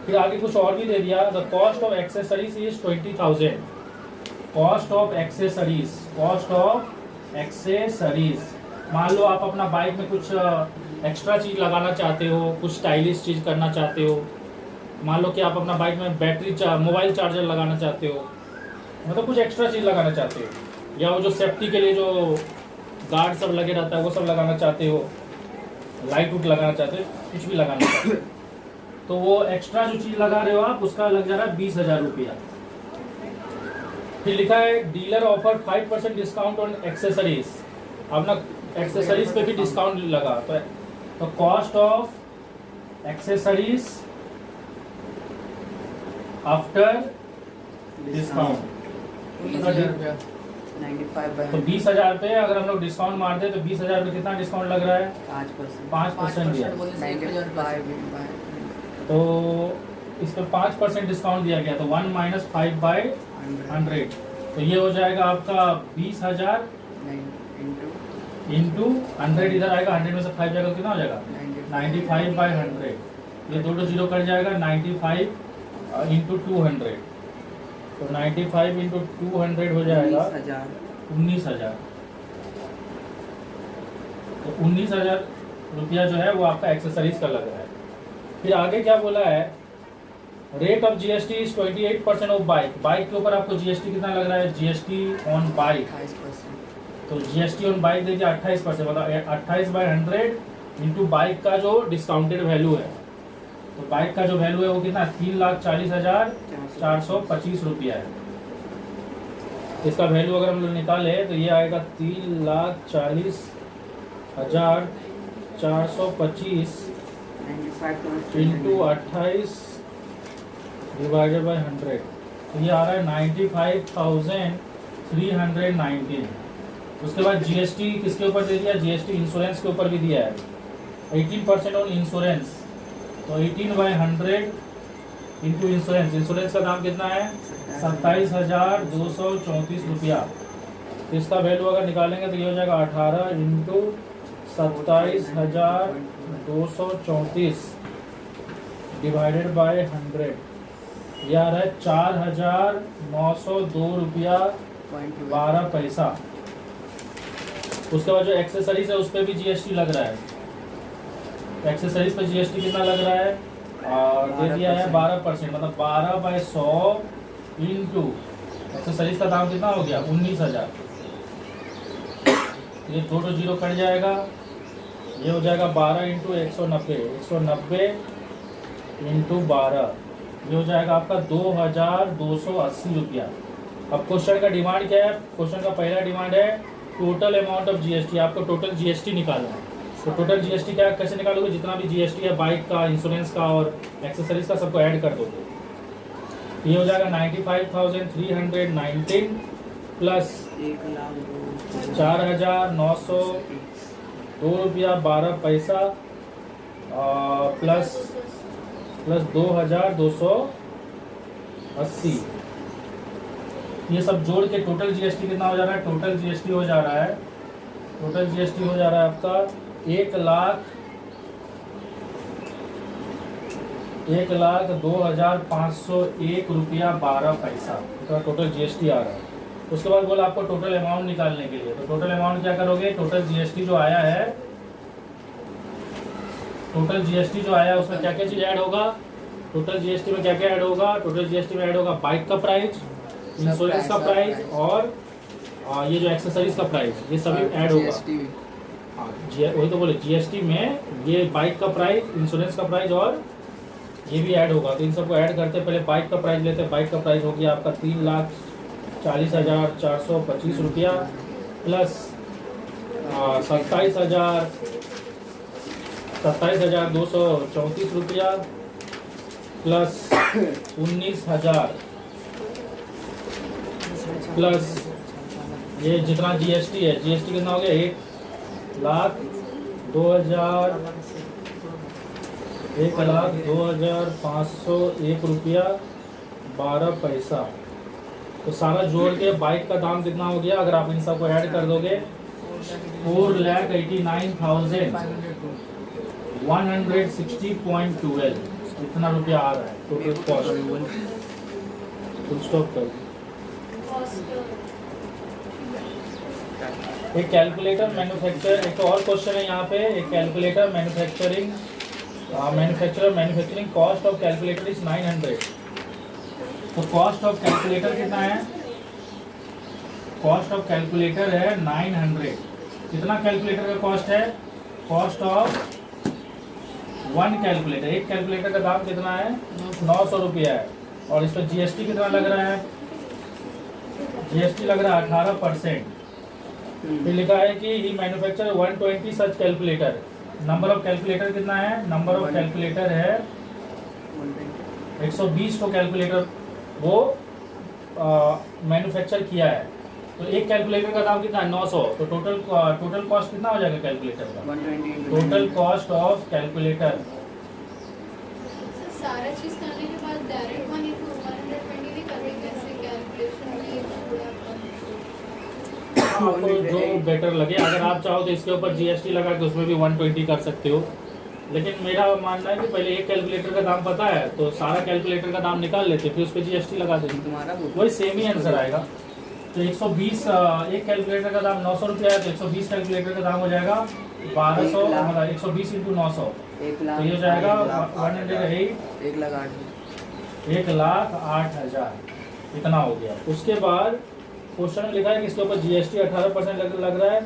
Speaker 1: फिर आगे कुछ और भी दे दिया, the cost of accessories is 20,000। Cost of accessories, cost of accessories, मान लो आप अपना बाइक में कुछ एक्स्ट्रा चीज़ लगाना चाहते हो, कुछ स्टाइलिश चीज़ करना चाहते हो। मान लो कि आप अपना बाइक में मोबाइल चार्जर लगाना चाहते हो, मतलब कुछ एक्स्ट्रा चीज़ लगाना चाहते हो, या वो जो सेफ्टी के लिए जो गार्ड सब लगे रहता है वो सब लगाना चाहते हो, लाइट वुट लगाना चाहते हो, कुछ भी लगाना चाहते हो, तो वो एक्स्ट्रा जो चीज़ लगा रहे हो आप, उसका लग जा रहा है 20,000 रुपया। फिर लिखा है dealer offer 5% discount on accessories. अपना एक्सेसरीज पे भी डिस्काउंट लगा, तो cost of accessories after discount
Speaker 4: 95
Speaker 1: तो 20,000 पे अगर हम लोग डिस्काउंट मार दे तो 20,000 पे कितना डिस्काउंट लग रहा है? 5% दिया। तो इस पर 5% डिस्काउंट दिया गया, तो 1 माइनस 5/100, तो ये हो जाएगा आपका 20,000 इंटू 100, इधर आएगा 100 में से 5 जाएगा, कितना हो जाएगा? 95/100। ये 2 0 कट जाएगा, 95 इंटू 200, तो 95 इंटू 200 हो जाएगा 19,000। तो 19,000 रुपया जो है वो आपका एक्सेसरीज का लग रहा है। फिर आगे क्या बोला है? Rate of GST is 28% of bike. Bike के ऊपर आपको जीएसटी कितना लग रहा है? GST on bike,
Speaker 4: 28%।
Speaker 1: तो जीएसटी ऑन बाइक दे दिया 28%, मतलब 28/100 इंटू बाइक का जो डिस्काउंटेड वैल्यू है। तो बाइक का जो वैल्यू है वो कितना? 3,40,425 रुपया है। इसका वैल्यू अगर हम लोग निकाले तो ये आएगा 3,40,425 इंटू 28 डिवाइडेड बाई 100, तो ये आ रहा है 95,319। उसके बाद जीएसटी किसके ऊपर दे दिया? जीएसटी इंश्योरेंस के ऊपर भी दिया है, 18% ऑन इंश्योरेंस, तो 18/100 इंटू इंश्योरेंस। इंश्योरेंस का दाम कितना है? 27,234 रुपया। तो इसका वैल्यू अगर निकालेंगे तो ये हो जाएगा 18 इंटू 27,234 डिवाइडेड बाय 100, ये आ रहा है 4,902 रुपया 12 पैसा। उसके बाद जो एक्सेसरीज है उस पर भी जीएसटी लग रहा है। एक्सेसरीज पे जीएसटी कितना लग रहा है? और दे दिया है 12%, मतलब 12/100 इंटू एक्सेसरीज का दाम कितना हो गया? 19,000। ये 2 0 कट जाएगा, ये हो जाएगा 12 इंटू 190, 190 इंटू 12, ये हो जाएगा आपका 2,280 रुपया। अब क्वेश्चन का डिमांड क्या है? क्वेश्चन का पहला डिमांड है टोटल अमाउंट ऑफ जीएसटी। आपको टोटल जीएसटी निकालना है। तो टोटल जीएसटी क्या कैसे निकालोगे? जितना भी जीएसटी है बाइक का, इंश्योरेंस का और एक्सेसरीज का, सबको ऐड कर दोगे। ये हो जाएगा 95,319 प्लस 4,902 रुपया 12 पैसा प्लस 2,280। ये सब जोड़ के टोटल जीएसटी कितना हो जा रहा है? टोटल जीएसटी हो जा रहा है आपका 1,02,501 रुपया 12 पैसा तो टोटल जीएसटी आ रहा है। उसके बाद बोला आपको टोटल अमाउंट निकालने के लिए, तो टोटल अमाउंट क्या करोगे, टोटल जीएसटी जो आया है, टोटल जीएसटी जो आया है उसमें क्या क्या चीज ऐड होगा, टोटल जीएसटी में क्या क्या ऐड होगा, टोटल जीएसटी में ऐड होगा बाइक का प्राइस, इंश्योरेंस का प्राइस और ये जो एक्सेसरीज का प्राइस, ये सभी ऐड होगा। हाँ वही तो बोले, जीएसटी में ये बाइक का प्राइस, इंश्योरेंस का प्राइस और ये भी ऐड होगा। तो इन सबको ऐड करते पहले बाइक का प्राइस लेते हैं। बाइक का प्राइस हो गया आपका 3,40,425 रुपया प्लस 27,234 रुपया प्लस 19,000 प्लस ये जितना जीएसटी है, जीएसटी कितना हो गया 1,02,501 रुपया 12 पैसा। तो सारा जोड़ के बाइक का दाम कितना हो गया, अगर आप इन सबको ऐड कर दोगे 4,89,160.12 इतना रुपया आ रहा है टोटल कॉस्ट। फुल स्टॉप कर। एक कैलकुलेटर मैन्युफैक्चर, एक तो और क्वेश्चन है यहाँ पे, एक calculator manufacturing cost of calculator is 900। तो कॉस्ट ऑफ कैलकुलेटर कितना है, कॉस्ट ऑफ कैलकुलेटर है 900। कितना कैलकुलेटर का कॉस्ट है, कॉस्ट ऑफ वन कैलकुलेटर, एक कैलकुलेटर का दाम कितना है 900 रुपया है। और इस पर जीएसटी कितना लग रहा है, जीएसटी लग रहा है 18%। फिर लिखा है कि he manufacture 120 such calculator. Number of calculator कितना है, नंबर ऑफ कैलकुलेटर है 120 को कैलकुलेटर वो मैन्युफैक्चर किया है। तो एक कैलकुलेटर का दाम कितना है 900। तो टोटल कॉस्ट कितना हो जाएगा कैलकुलेटर का,
Speaker 4: 120
Speaker 1: टोटल कॉस्ट ऑफ कैलकुलेटर।
Speaker 3: सारा चीज करने के बाद डायरेक्ट मनी को 120 भी करेंगे, कैसे कैलकुलेशन भी
Speaker 1: आपको जो बेटर लगे। अगर आप चाहो तो इसके ऊपर जीएसटी लगा के उसमें भी 120 कर सकते हो, लेकिन मेरा मानना है कि पहले एक कैलकुलेटर का दाम पता है तो सारा कैलकुलेटर का दाम निकाल लेते, फिर उस पर जीएसटी लगा देंगे,
Speaker 4: तुम्हारा
Speaker 1: वही सेम ही आंसर आएगा। तो 120 एक कैलकुलेटर का दाम 900 रुपया है, तो 120 कैलकुलेटर का दाम हो जाएगा 1200, मतलब 120 इंटू 900 तो ये हो जाएगा 1,08,000 इतना हो गया। उसके बाद क्वेश्चन में लिखा है कि इसके ऊपर जीएसटी 18% लग रहा है।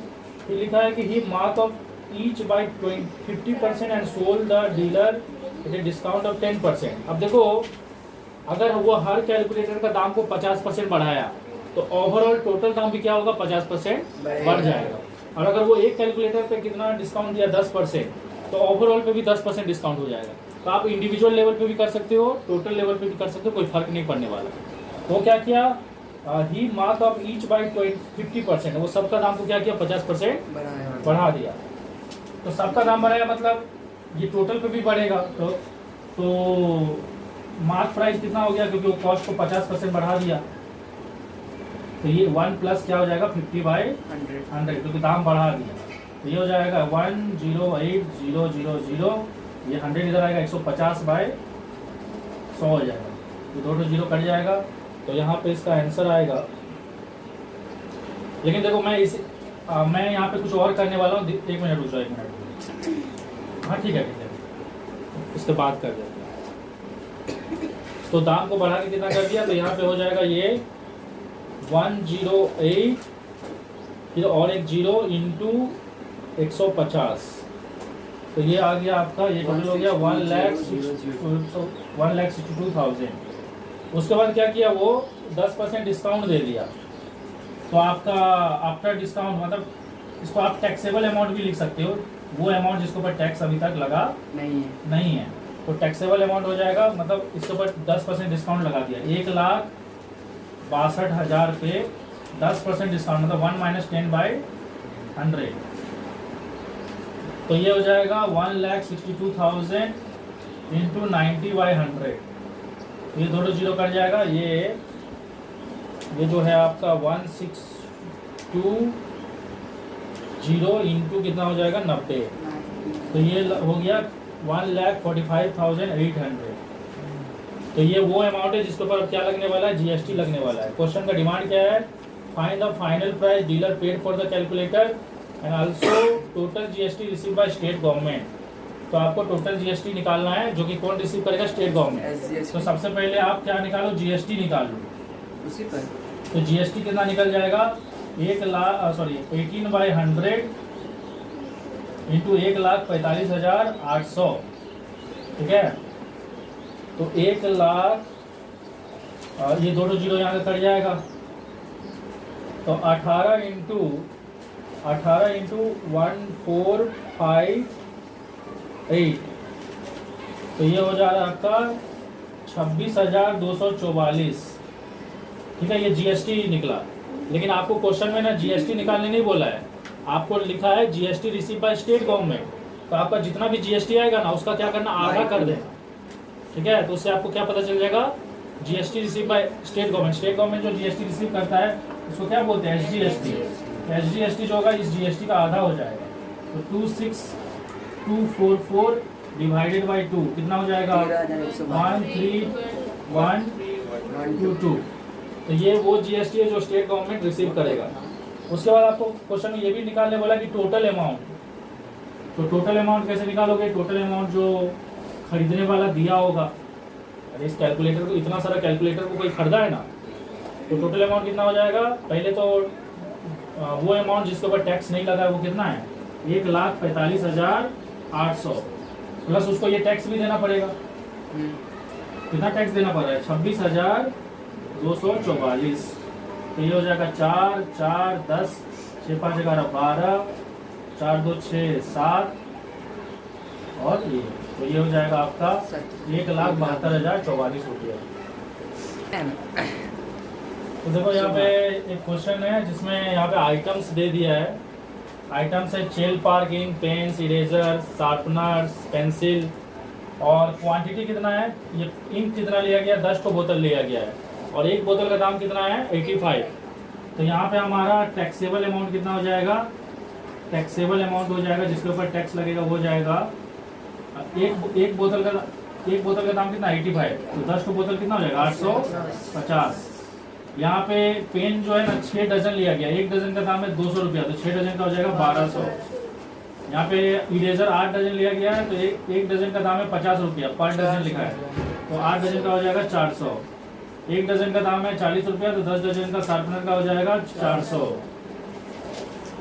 Speaker 1: फिर लिखा है कि he mark off each by 50% and sold the dealer at a discount of 10%। अब देखो अगर वो हर कैलकुलेटर का दाम को 50% बढ़ाया तो ओवरऑल टोटल दाम भी क्या होगा 50% बढ़ जाएगा। और अगर वो एक कैलकुलेटर पे कितना डिस्काउंट दिया 10%, तो ओवरऑल पे भी 10% डिस्काउंट हो जाएगा। तो आप इंडिविजुअल लेवल पे भी कर सकते हो, टोटल लेवल पे भी कर सकते हो, कोई फर्क नहीं पड़ने वाला। तो क्या किया, ही मार्क ऑफ ईच बाय 50%, वो सबका दाम को क्या किया 50% बढ़ा दिया। तो सबका दाम बढ़ाया मतलब ये टोटल पे भी बढ़ेगा। तो मार्क प्राइस कितना हो गया, क्योंकि वो कॉस्ट को 50% बढ़ा दिया। तो ये 1 प्लस क्या हो जाएगा 50/100, क्योंकि दाम बढ़ा दिया। तो ये हो जाएगा 108,000, ये 100 इधर आएगा 150/100 हो जाएगा। तो 2 जीरो कट जाएगा, तो यहाँ पे इसका आंसर आएगा। लेकिन देखो मैं यहाँ पे कुछ और करने वाला हूँ, 1 मिनट रुको, 1 मिनट। हाँ ठीक है, इसके बाद कर देते हैं। तो दाम को बढ़ा के कितना कर दिया, तो यहाँ पे हो जाएगा ये 108 फिर और एक 0 इंटू 150। तो ये आ गया आपका, ये टोटल हो गया 1,62,000। उसके बाद क्या किया, वो 10% डिस्काउंट दे दिया। तो आपका आफ्टर डिस्काउंट मतलब इसको आप टैक्सेबल अमाउंट भी लिख सकते हो, वो अमाउंट जिसके ऊपर टैक्स अभी तक लगा नहीं है। तो टैक्सेबल अमाउंट हो जाएगा, मतलब इसके ऊपर 10% डिस्काउंट लगा दिया, 1,62,000 पे 10% डिस्काउंट, मतलब 1 - 10/100। तो ये हो जाएगा 1,62,000 इंटू 90/100। ये 2 जीरो कट जाएगा। ये जो है आपका 162 जीरो इंटू कितना हो जाएगा 90, तो ये हो गया 1,45,800। तो ये वो अमाउंट है जिसके ऊपर अब क्या लगने वाला है, जीएसटी लगने वाला है। क्वेश्चन का डिमांड क्या है, find the final price dealer paid for the calculator and also total GST receive by state government. तो आपको टोटल जीएसटी निकालना है जो कि कौन रिसीव करेगा, स्टेट गवर्नमेंट। तो सबसे पहले आप क्या निकालो, जीएसटी निकाल लो
Speaker 4: उसी पर।
Speaker 1: तो जीएसटी कितना निकल जाएगा, 18/100 इंटू 1,45,800, ठीक है। तो 1,00,000 और ये दोनों जीरो यहाँ से कट जाएगा, तो 18 इंटू 1458, तो ये हो जा रहा है आपका 26,244, ठीक है। ये जीएसटी निकला, लेकिन आपको क्वेश्चन में ना जीएसटी निकालने नहीं बोला है, आपको लिखा है GST receive by state government. तो आपका जितना भी जीएसटी आएगा ना उसका क्या करना, आधा कर देना, ठीक है। तो उससे आपको क्या पता चल जाएगा, GST receive by state government. State government जो जीएसटी रिसीव करता है उसको क्या बोलते हैं, एसजीएसटी। एसजीएसटी जो होगा इस जीएसटी का आधा हो जाएगा, तो 26,244 डिवाइडेड बाई 2 कितना हो जाएगा, 13,122। तो ये वो जीएसटी है जो स्टेट गवर्नमेंट रिसीव करेगा। उसके बाद आपको क्वेश्चन में ये भी निकालने बोला कि टोटल अमाउंट। तो टोटल अमाउंट कैसे निकालोगे, टोटल अमाउंट जो खरीदने वाला दिया होगा, अरे इस कैलकुलेटर को, इतना सारा कैलकुलेटर को कोई खरीदा है ना, तो टोटल अमाउंट कितना हो जाएगा। पहले तो वो अमाउंट जिसके ऊपर टैक्स नहीं लगा है वो कितना है, 1,45,800 प्लस उसको ये टैक्स भी देना पड़ेगा। कितना टैक्स देना पड़ रहा है, 26,244। तो ये हो जाएगा 4, 4, 10, 6, 5, 11, 12, 4, 2, 6, 7 और ये, तो ये हो जाएगा आपका 1,72,044 रुपये। तो देखो यहाँ पे एक क्वेश्चन है जिसमें यहाँ पे आइटम्स दे दिया है। आइटम्स है चेल parking, pens, eraser, sharpeners, pencil, और क्वांटिटी कितना है, ये इंक कितना लिया गया, 10 को बोतल लिया गया है और एक बोतल का दाम कितना है, 85। तो यहाँ पे हमारा टैक्सेबल अमाउंट कितना हो जाएगा, टैक्सेबल अमाउंट हो जाएगा जिसके ऊपर टैक्स लगेगा वो जाएगा, एक बोतल का दाम कितना, 85। तो 10 को बोतल कितना हो जाएगा, 850। यहाँ पे पेन जो है ना 6 डजन लिया गया, एक डजन का दाम है 200 रुपया, तो 6 डजन का हो जाएगा 1200। यहाँ पे इरेजर 8 डजन लिया गया है, तो एक डजन का दाम है 50 रुपया पर डजन लिखा है, तो 8 डजन का हो जाएगा 400। एक डजन का दाम है 40 रुपया, तो 10 डजन का शार्पनर का हो जाएगा 400।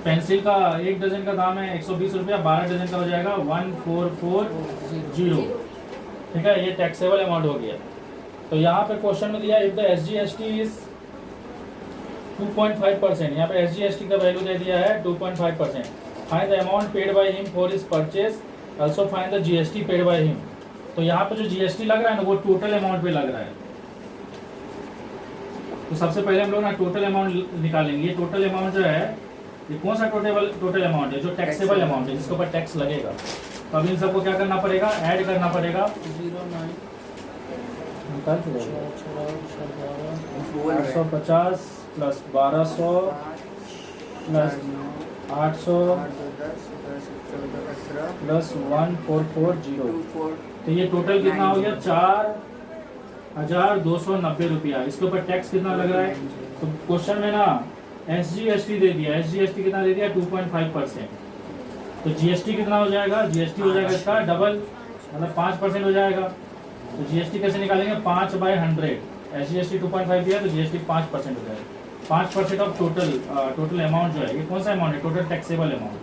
Speaker 1: पेंसिल का एक डजन का दाम है 120 रुपया, 12 डजन का हो जाएगा 1440, ठीक है। ये टैक्सेबल अमाउंट हो गया। तो यहाँ पे क्वेश्चन में दिया इफ द एसजीएसटी इज 2.5%, यहाँ पे एसजीएसटी का वैल्यू दे दिया है 2.5%। Find the amount paid by him for his purchase, also find the GST paid by him. तो यहाँ पे जो जीएसटी लग रहा है ना वो टोटल अमाउंट पे लग रहा है। तो सबसे पहले हम लोग ना टोटल अमाउंट निकालेंगे। ये टोटल अमाउंट जो है ये कौन सा टोटल अमाउंट है, जो टैक्सेबल अमाउंट है जिसके ऊपर टैक्स लगेगा। तो अब इन सबको क्या करना पड़ेगा, ऐड करना पड़ेगा। 850 प्लस 1200 प्लस 800 प्लस 1440, तो ये टोटल कितना हो गया, 4,290 रुपया। इसके ऊपर टैक्स कितना लग रहा है, तो क्वेश्चन में ना एसजीएसटी दे दिया, एसजीएसटी कितना दे दिया 2.5%। तो जीएसटी कितना हो जाएगा, जीएसटी हो जाएगा इसका डबल, मतलब 5% हो जाएगा। तो जीएसटी कैसे निकालेंगे, 5/100। एसजीएसटी 2.5 दिया तो जीएसटी 5% हो जाएगा। 5% ऑफ टोटल अमाउंट जो है, ये कौन सा अमाउंट है, total taxable amount,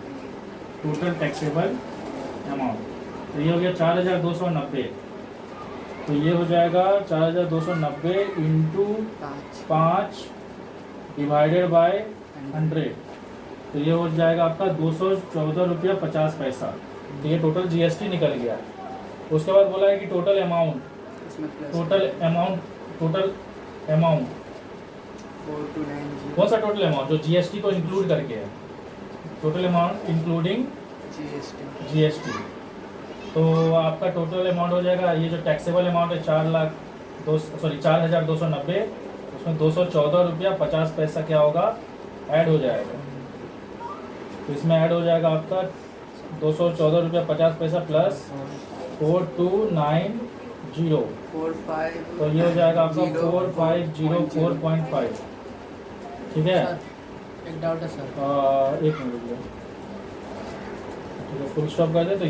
Speaker 1: total taxable amount. तो ये हो गया 4,290। तो ये हो जाएगा 4,290 इंटू 5 डिवाइडेड बाय 100, तो ये हो जाएगा आपका 214 रुपया 50 पैसा। तो ये टोटल जीएसटी निकल गया। उसके बाद बोला है कि टोटल अमाउंट
Speaker 4: 4290
Speaker 1: कौन सा टोटल अमाउंट, जो जीएसटी को इंक्लूड करके है, टोटल अमाउंट इंक्लूडिंग जीएसटी। तो आपका टोटल अमाउंट हो जाएगा, ये जो टैक्सेबल अमाउंट है 4,290, उसमें 214 रुपया 50 पैसा क्या होगा, ऐड हो जाएगा। तो तो इसमें ऐड हो जाएगा आपका 214 रुपया 50 पैसा प्लस 4290,
Speaker 4: 45
Speaker 1: तो ये हो जाएगा आपका 4504.5। ठीक है।
Speaker 5: सर एक डाउट है सर।
Speaker 1: एक मिनट रुकिए, फुल स्टॉप कर दे तो